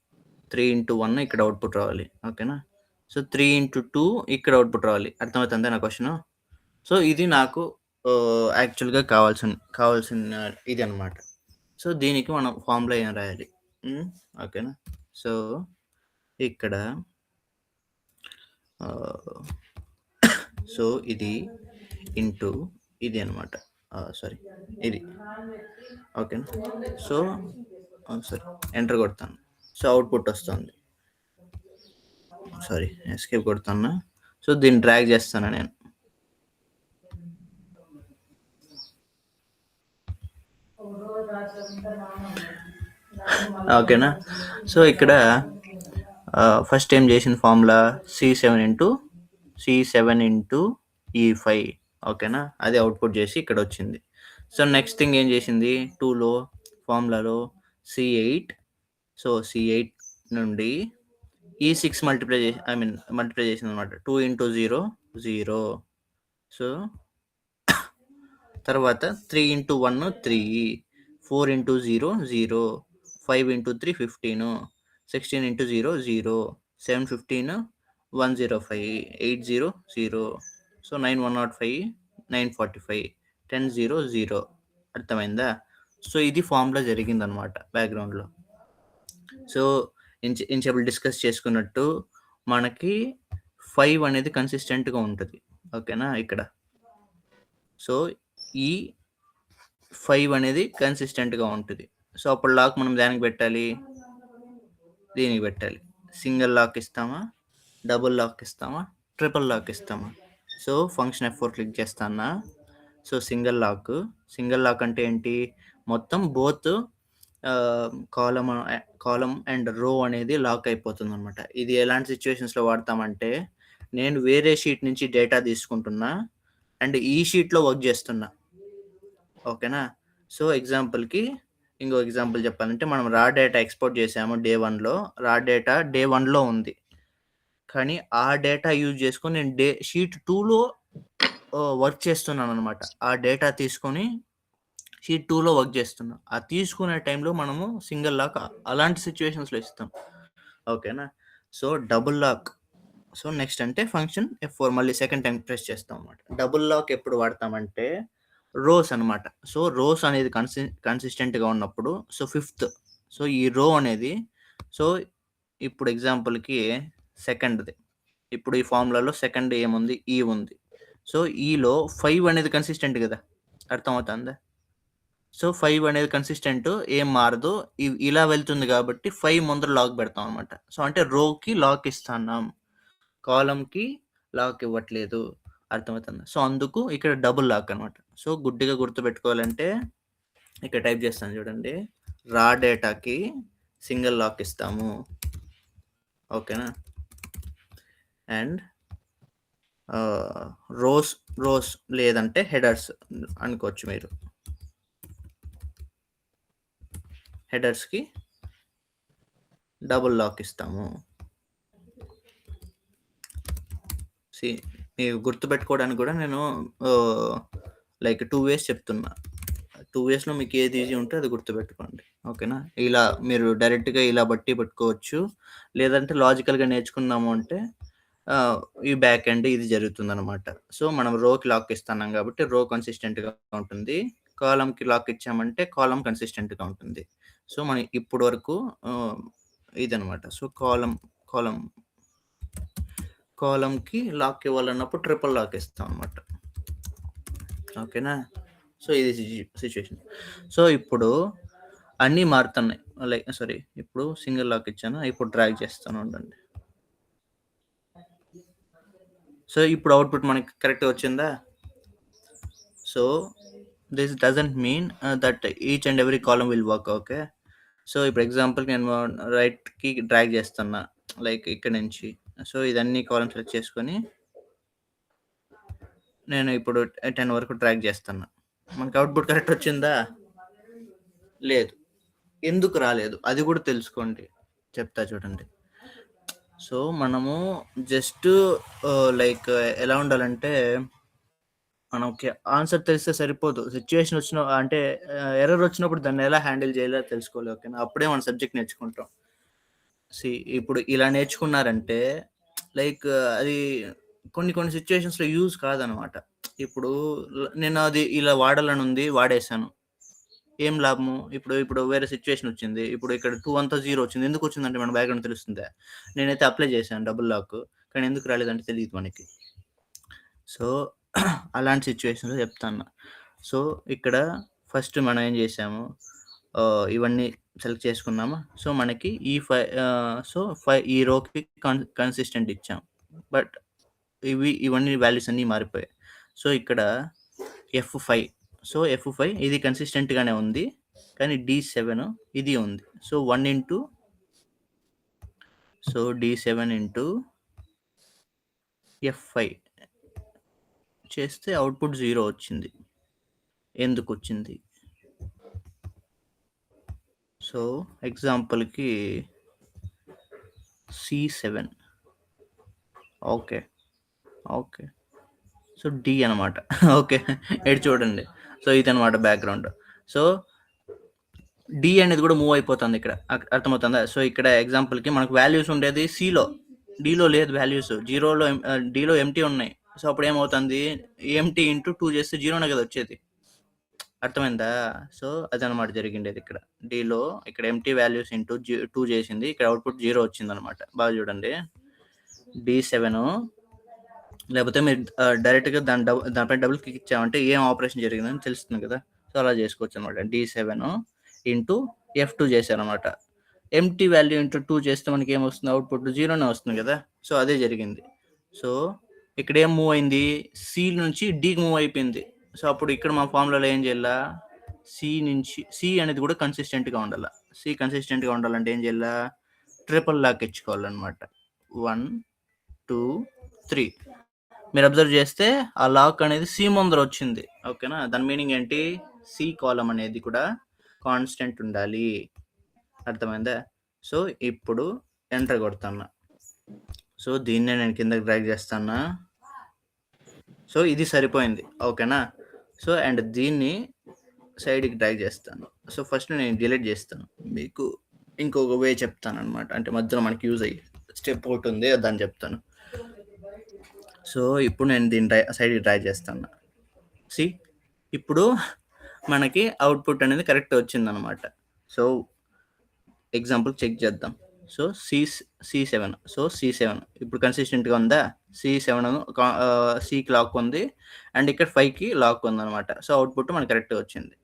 3 ఇంటూ 1 ఇక్కడ అవుట్‌పుట్ రావాలి. ఓకేనా? సో, 3 ఇంటూ 2 ఇక్కడ అవుట్‌పుట్ రావాలి. అర్థమవుతుందా నా క్వశ్చను? సో, ఇది నాకు యాక్చువల్‌గా కావాల్సిన ఇది అనమాట. సో, దీనికి మనం ఫార్ములా ఏం రాయాలి? ఓకేనా? సో, ఇక్కడ సో, ఇది ఇంటూ ఇది అనమాట. సారీ ఇది. ఓకేనా? సో, సారీ ఎంటర్ కొడతాను. సో, అవుట్‌పుట్ వస్తుంది. సారీ ఎస్కేప్ కొడుతున్నా. సో దీన్ని డ్రాగ్ చేస్తాను నేను. ఓకేనా. సో ఇక్కడ ఫస్ట్ ఏం చేసిన ఫార్ములా C7 ఇంటూ E5. ఓకేనా, అది అవుట్పుట్ చేసి ఇక్కడ వచ్చింది. సో నెక్స్ట్ థింగ్ ఏం చేసింది, 2లో ఫార్ములాలో C8. సో C8 నుండి E6 మల్టిప్లై చేసింది అనమాట. 2 ఇంటూ 0 0. సో తర్వాత 3 into 1 3, 4 into 0 0, 5 into 3 15, 16 into 0 0, 7 15 105, 8 0 0. So 9 105, 9 45, 10 0 0. అర్థమైందా? సో ఇది ఫామ్లో జరిగిందనమాట బ్యాక్గ్రౌండ్లో. సో ఇన్సేపు డిస్కస్ చేసుకున్నట్టు మనకి 5 అనేది కన్సిస్టెంట్గా ఉంటుంది. ఓకేనా ఇక్కడ. సో ఈ 5 అనేది కన్సిస్టెంట్గా ఉంటుంది. సో అప్పుడు లాక్ మనం దానికి పెట్టాలి, దీనికి పెట్టాలి. సింగిల్ లాక్ ఇస్తామా, డబుల్ లాక్ ఇస్తామా, ట్రిపుల్ లాక్ ఇస్తామా? సో ఫంక్షన్ F4 క్లిక్ చేస్తానా. సో సింగిల్ లాక్ అంటే ఏంటి, మొత్తం బోత్ కాలమ్ అండ్ రో అనేది లాక్ అయిపోతుంది అనమాట. ఇది ఎలాంటి సిచ్యువేషన్స్లో వాడతామంటే, నేను వేరే షీట్ నుంచి డేటా తీసుకుంటున్నా అండ్ ఈ షీట్లో వర్క్ చేస్తున్నా. ఓకేనా. సో ఎగ్జాంపుల్కి ఇంకో ఎగ్జాంపుల్ చెప్పాలంటే, మనం రా డేటా ఎక్స్పోర్ట్ చేసాము డే 1లో. రా డేటా డే 1లో ఉంది, కానీ ఆ డేటా యూజ్ చేసుకొని నేను షీట్ 2లో వర్క్ చేస్తున్నాను అనమాట. ఆ డేటా తీసుకొని షీట్ 2లో వర్క్ చేస్తున్నాం. ఆ తీసుకునే టైంలో మనము సింగిల్ లాక్ అలాంటి సిచ్యువేషన్స్లో ఇస్తాం. ఓకేనా. So double lock. So next అంటే ఫంక్షన్ F4 మళ్ళీ సెకండ్ టైం ప్రెస్ చేస్తాం అనమాట. డబుల్ లాక్ ఎప్పుడు వాడతామంటే రోస్ అనమాట. సో రోస్ అనేది కన్సిస్టెంట్గా ఉన్నప్పుడు, సో 5th. సో ఈ రో అనేది, సో ఇప్పుడు ఎగ్జాంపుల్కి సెకండ్ది, ఇప్పుడు ఈ ఫార్ములాలో సెకండ్ ఏముంది, ఈ ఉంది. సో ఈలో 5 అనేది కన్సిస్టెంట్ కదా, అర్థమవుతుందా? సో 5 అనేది కన్సిస్టెంట్, ఏం మారదు, ఇలా వెళ్తుంది కాబట్టి 5 ముందర లాక్ పెడతాం అనమాట. సో అంటే రోకి లాక్ ఇస్తున్నాం, కాలంకి లాక్ ఇవ్వట్లేదు. అర్థమవుతుంది. సో అందుకు ఇక్కడ డబుల్ లాక్ అనమాట. సో గుడ్డిగా గుర్తుపెట్టుకోవాలంటే ఇక్కడ టైప్ చేస్తాను చూడండి, రా డేటాకి సింగిల్ లాక్ ఇస్తాము. ఓకేనా. అండ్ రోస్ లేదంటే హెడర్స్ అనుకోవచ్చు మీరు. హెడర్స్కి డబుల్ లాక్ ఇస్తాము. మీకు గుర్తుపెట్టుకోవడానికి కూడా నేను లైక్ 2 ways చెప్తున్నా. 2 waysలో మీకు ఏది ఈజీ ఉంటే అది గుర్తుపెట్టుకోండి. ఓకేనా. ఇలా మీరు డైరెక్ట్గా ఇలా బట్టి పెట్టుకోవచ్చు, లేదంటే లాజికల్గా నేర్చుకున్నాము అంటే ఈ బ్యాక్ ఎండ్ ఇది జరుగుతుంది అనమాట. సో మనం రోకి లాక్ ఇస్తున్నాం కాబట్టి రో కన్సిస్టెంట్గా ఉంటుంది, కాలంకి లాక్ ఇచ్చామంటే కాలం కన్సిస్టెంట్గా ఉంటుంది. సో మనం ఇప్పుడు వరకు ఇదనమాట. సో కాలంకి లాక్ ఇవ్వాలన్నప్పుడు ట్రిపుల్ లాక్ ఇస్తాం అనమాట. ఓకేనా. సో ఇది సిచ్యువేషన్. సో ఇప్పుడు అన్నీ మారుతున్నాయి, లైక్ ఇప్పుడు సింగిల్ లాక్ ఇచ్చాను, ఇప్పుడు డ్రాగ్ చేస్తాను ఉండండి. సో ఇప్పుడు అవుట్పుట్ మనకి కరెక్ట్గా వచ్చిందా? So this doesn't mean that each and every column will work. Okay. So ఇప్పుడు ఎగ్జాంపుల్ నేను రైట్కి డ్రాగ్ చేస్తున్నా, లైక్ ఇక్కడ నుంచి. సో ఇదన్నీ కాలం సెలెక్ట్ చేసుకొని నేను ఇప్పుడు 10 వరకు డ్రాగ్ చేస్తున్నా. మనకి అవుట్పుట్ కరెక్ట్ వచ్చిందా? లేదు. ఎందుకు రాలేదు అది కూడా తెలుసుకోండి, చెప్తా చూడండి. సో మనము జస్ట్ లైక్ ఎలా ఉండాలంటే, మనకి ఆన్సర్ తెలిస్తే సరిపోదు. సిచ్యువేషన్ అంటే ఎర్రర్ వచ్చినప్పుడు దాన్ని ఎలా హ్యాండిల్ చేయాలో తెలుసుకోవాలి. ఓకేనా. అప్పుడే మన సబ్జెక్ట్ నేర్చుకుంటాం. ఇప్పుడు ఇలా నేర్చుకున్నారంటే లైక్ అది కొన్ని సిచ్యువేషన్స్లో యూజ్ కాదనమాట. ఇప్పుడు నేను అది ఇలా వాడాలని ఉంది, వాడేశాను, ఏం లాభము? ఇప్పుడు వేరే సిచ్యువేషన్ వచ్చింది, ఇప్పుడు ఇక్కడ 2 అంతా 0 వచ్చింది. ఎందుకు వచ్చిందంటే మన బ్యాక్గ్రౌండ్ తెలుస్తుందా? నేనైతే అప్లై చేశాను డబుల్ లాక్, కానీ ఎందుకు రాలేదంటే తెలియదు మనకి. సో అలాంటి సిచ్యువేషన్లో చెప్తాను. సో ఇక్కడ ఫస్ట్ మనం ఏం చేసాము, ఇవన్నీ సెలెక్ట్ చేసుకున్నామా. సో మనకి ఈ 5 ఈ రోకి కన్సిస్టెంట్ ఇచ్చాం, బట్ ఇవన్నీ వాల్యూస్ అన్నీ మారిపోయాయి. సో ఇక్కడ F5 సో F5 ఇది కన్సిస్టెంట్‌గానే ఉంది. కానీ D7 ఇది ఉంది. So 1 into so D7 into F5 చేస్తే అవుట్‌పుట్ 0 వచ్చింది. ఎందుకొచ్చింది? సో ఎగ్జాంపుల్‌కి C7 okay. Okay. So D అనమాట. ఓకే. ఇటు చూడండి. సో ఇదనమాట బ్యాక్‌గ్రౌండ్. సో డి అనేది కూడా మూవ్ అయిపోతుంది ఇక్కడ. అర్థమవుతుందా? సో ఇక్కడ ఎగ్జాంపుల్‌కి మనకు వాల్యూస్ ఉండేది సిలో. డిలో లేదు వాల్యూస్. డిలో ఎంప్టీ ఉన్నాయి. సో అప్పుడు ఏమవుతుంది? ఎంప్టీ ఇంటూ 2 చేస్తే 0నే కదా వచ్చేది. అర్థమైందా? సో అదనమాట జరిగిండేది ఇక్కడ. డిలో ఇక్కడ ఎంప్టీ వాల్యూస్ ఇంటూ 2 చేసింది. ఇక్కడ అవుట్‌పుట్ 0 వచ్చిందనమాట. బాగా చూడండి. D7 లేకపోతే మీరు డైరెక్ట్‌గా దానిపైన డబుల్ క్లిక్ ఇచ్చామంటే ఏం ఆపరేషన్ జరిగిందని తెలుస్తుంది కదా! సో అలా చేసుకోవచ్చు అనమాట. D7 ఇంటూ F2 చేశారనమాట. ఎంప్టీ వాల్యూ ఇంటూ 2 చేస్తే మనకి ఏమొస్తుంది? అవుట్‌పుట్ 0నే వస్తుంది కదా! సో అదే జరిగింది. సో ఇక్కడ ఏం మూవ్ అయింది? సి నుంచి డీకి మూవ్ అయిపోయింది. సో అప్పుడు ఇక్కడ మా ఫార్ములాలో ఏం చేయాలా? సి అనేది కూడా కన్సిస్టెంట్‌గా ఉండాల. సి కన్సిస్టెంట్‌గా ఉండాలంటే ఏం చేయాలా? Triple lock ఇచ్చుకోవాలన్నమాట. 1, 2, 3 మీరు అబ్జర్వ్ చేస్తే ఆ లాక్ అనేది సి ముందర వచ్చింది. ఓకేనా? దాని మీనింగ్ ఏంటి? సి కాలమ్ అనేది కూడా కాన్స్టెంట్ ఉండాలి. అర్థమైందా? సో ఇప్పుడు ఎంటర్ కొడుతున్నా. సో దీన్నే నేను కిందకి డ్రాగ్ చేస్తానా. సో ఇది సరిపోయింది. ఓకేనా? సో అండ్ దీన్ని సైడ్కి డ్రాగ్ చేస్తాను. సో ఫస్ట్ నేను డిలీట్ చేస్తాను. మీకు ఇంకొక వే చెప్తాను అనమాట. అంటే మధ్యలో మనకి యూజ్ అయ్యి స్టెప్ ఒకటి ఉంది దాన్ని చెప్తాను. సో ఇప్పుడు నేను దీన్ని సైడ్కి డ్రాగ్ చేస్తాను. సి ఇప్పుడు మనకి అవుట్పుట్ అనేది కరెక్ట్ వచ్చిందనమాట. సో ఎగ్జాంపుల్ చెక్ చేద్దాం. సో C7 సో C7 ఇప్పుడు కన్సిస్టెంట్‌గా ఉందా? C7 Cకి లాక్ ఉంది అండ్ ఇక్కడ 5కి లాక్ ఉందనమాట. సో అవుట్పుట్ మనకి కరెక్ట్‌గా వచ్చింది.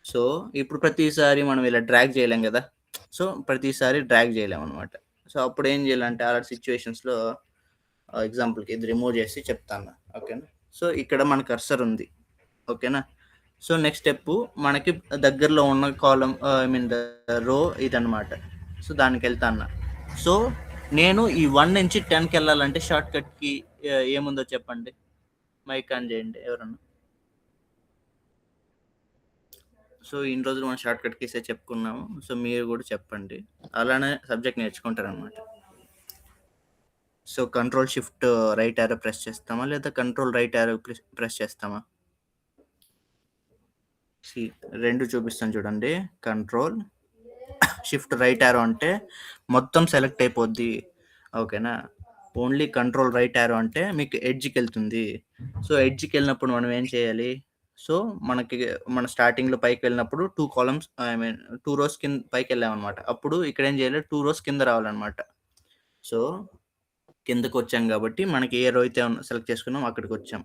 సో ఇప్పుడు ప్రతిసారి మనం ఇలా డ్రాగ్ చేయలేం కదా! సో ప్రతిసారి డ్రాగ్ చేయలేమనమాట. సో అప్పుడు ఏం చేయాలంటే అలాంటి సిచ్యువేషన్స్‌లో ఎగ్జాంపుల్‌కి ఇది రిమూవ్ చేసి చెప్తాను. ఓకేనా? సో ఇక్కడ మన కర్సర్ ఉంది. ఓకేనా? సో నెక్స్ట్ స్టెప్ మనకి దగ్గరలో ఉన్న కాలమ్ రో ఇదనమాట. సో దానికి వెళ్తాను. సో నేను ఈ 1 నుంచి 10కి వెళ్ళాలంటే షార్ట్ కట్‌కి ఏముందో చెప్పండి? మైక్ ఆన్ చేయండి ఎవరన్నా. సో ఇన్ని రోజులు మనం షార్ట్ కట్ కీసే చెప్పుకున్నాము. సో మీరు కూడా చెప్పండి. అలానే సబ్జెక్ట్ నేర్చుకుంటారనమాట. So control shift right arrow press చేస్తామా? లేదా కంట్రోల్ రైట్ యారో ప్రెస్ చేస్తామా? రెండు చూపిస్తాను చూడండి. కంట్రోల్ షిఫ్ట్ రైట్ యారో అంటే మొత్తం సెలెక్ట్ అయిపోద్ది. ఓకేనా? ఓన్లీ కంట్రోల్ రైట్ యారో అంటే మీకు ఎడ్జ్‌కి వెళ్తుంది. సో ఎడ్జ్‌కి వెళ్ళినప్పుడు మనం ఏం చేయాలి? సో మనకి మన స్టార్టింగ్‌లో పైకి వెళ్ళినప్పుడు 2 కాలమ్స్ 2 రోస్ కింద పైకి వెళ్ళామన్నమాట. అప్పుడు ఇక్కడ ఏం చేయాలి? 2 రోస్ కింద రావాలన్నమాట. సో కిందకి వచ్చాం కాబట్టి మనకి ఏ రో అయితే సెలెక్ట్ చేసుకున్నాం అక్కడికి వచ్చాం.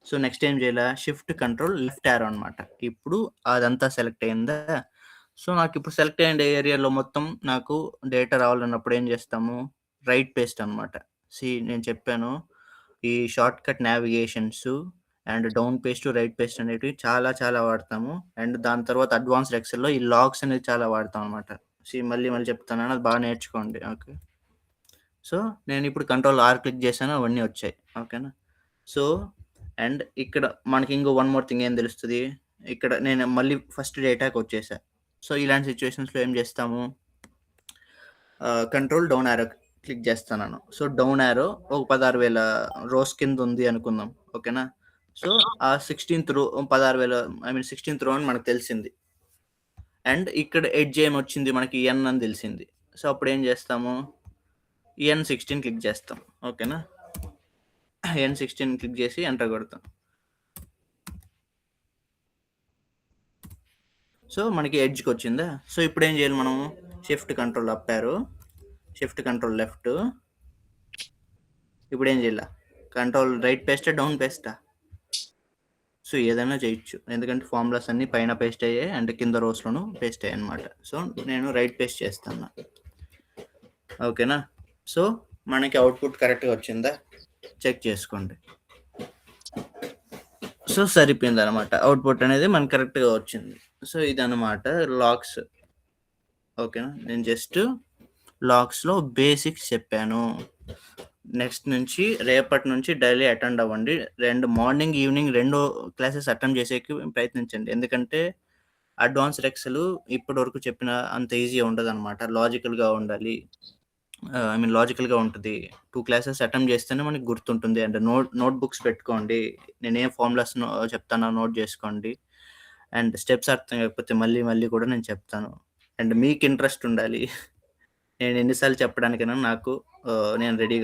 సో నెక్స్ట్ ఏం చేయాలి? షిఫ్ట్ కంట్రోల్ లెఫ్ట్ యారో అనమాట. ఇప్పుడు అదంతా సెలెక్ట్ అయిందా? సో నాకు ఇప్పుడు సెలెక్ట్ అయిన ఏరియాలో మొత్తం నాకు డేటా రావాలన్నప్పుడు ఏం చేస్తాము? రైట్ పేస్ట్ అనమాట. నేను చెప్పాను ఈ shortcut navigations and down paste, right paste అనేటివి చాలా చాలా వాడతాము. అండ్ దాని తర్వాత అడ్వాన్స్డ్ ఎక్సెల్‌లో ఈ లాగ్స్ అనేది చాలా వాడతాం అనమాట. మళ్ళీ చెప్తాను. అది బాగా నేర్చుకోండి. ఓకే. సో నేను ఇప్పుడు కంట్రోల్ ఆర్ క్లిక్ చేశాను. అవన్నీ వచ్చాయి. ఓకేనా? సో అండ్ ఇక్కడ మనకి ఇంకో వన్ మోర్ థింగ్ ఏం తెలుస్తుంది? ఇక్కడ నేను మళ్ళీ ఫస్ట్ డేటాకి వచ్చేసా. సో ఇలాంటి సిచ్యువేషన్స్‌లో ఏం చేస్తాము? కంట్రోల్ డౌన్ యారో క్లిక్ చేస్తున్నాను. సో డౌన్ యారో ఒక 16,000 రోస్ కింద ఉంది అనుకుందాం. ఓకేనా? సో ఆ 16th రో 16th రో అని మనకు తెలిసింది. అండ్ ఇక్కడ ఎడ్జ్ ఏమొచ్చింది మనకి ఎన్ అని తెలిసింది. సో అప్పుడు ఏం చేస్తాము? N16 క్లిక్ చేస్తాం. ఓకేనా? N16 క్లిక్ చేసి ఎంటర్ కొడతాం. సో మనకి ఎడ్జ్‌కి వచ్చిందా? సో ఇప్పుడు ఏం చేయాలి మనం? Shift control up arrow, shift control left. ఇప్పుడు ఏం చేయాలి? కంట్రోల్ రైట్ పేస్టా? డౌన్ పేస్టా? సో ఏదైనా చేయొచ్చు. ఎందుకంటే ఫార్ములాస్ అన్నీ పైన పేస్ట్ అయ్యాయి అండ్ కింద రోస్‌లోనూ పేస్ట్ అయ్యాయి అనమాట. సో నేను రైట్ పేస్ట్ చేస్తాను. ఓకేనా? సో మనకి అవుట్పుట్ కరెక్ట్‌గా వచ్చిందా? చెక్ చేసుకోండి. సో, సరిపోయిందనమాట. అవుట్‌పుట్ అనేది మనకు కరెక్ట్‌గా వచ్చింది. సో, ఇదనమాట లాగ్స్. ఓకేనా? నేను జస్ట్ లాగ్స్‌లో బేసిక్స్ చెప్పాను. నెక్స్ట్ నుంచి రేపటి నుంచి డైలీ అటెండ్ అవ్వండి. మార్నింగ్, ఈవినింగ్ 2 క్లాసెస్ అటెండ్ చేసేకి ప్రయత్నించండి. ఎందుకంటే అడ్వాన్స్డ్ ఎక్సెల్ ఇప్పటివరకు చెప్పిన అంత ఈజీగా ఉండదనమాట. లాజికల్‌గా ఉండాలి. లాజికల్‌గా ఉంటది. 2 క్లాసెస్ అటెంప్ట్ చేస్తేనే మనకు గుర్తుంటుంది. అండ్ నోట్‌బుక్స్ పెట్టుకోండి. నేనేం ఫార్ములాస్ చెప్తానో నోట్ చేసుకోండి. అండ్ స్టెప్స్ అర్థం కాకపోతే మళ్ళీ మళ్ళీ కూడా నేను చెప్తాను. అండ్ మీకు ఇంట్రెస్ట్ ఉండాలి. నేను ఎన్ని సార్లు చెప్పడానికైనా నేను రెడీగా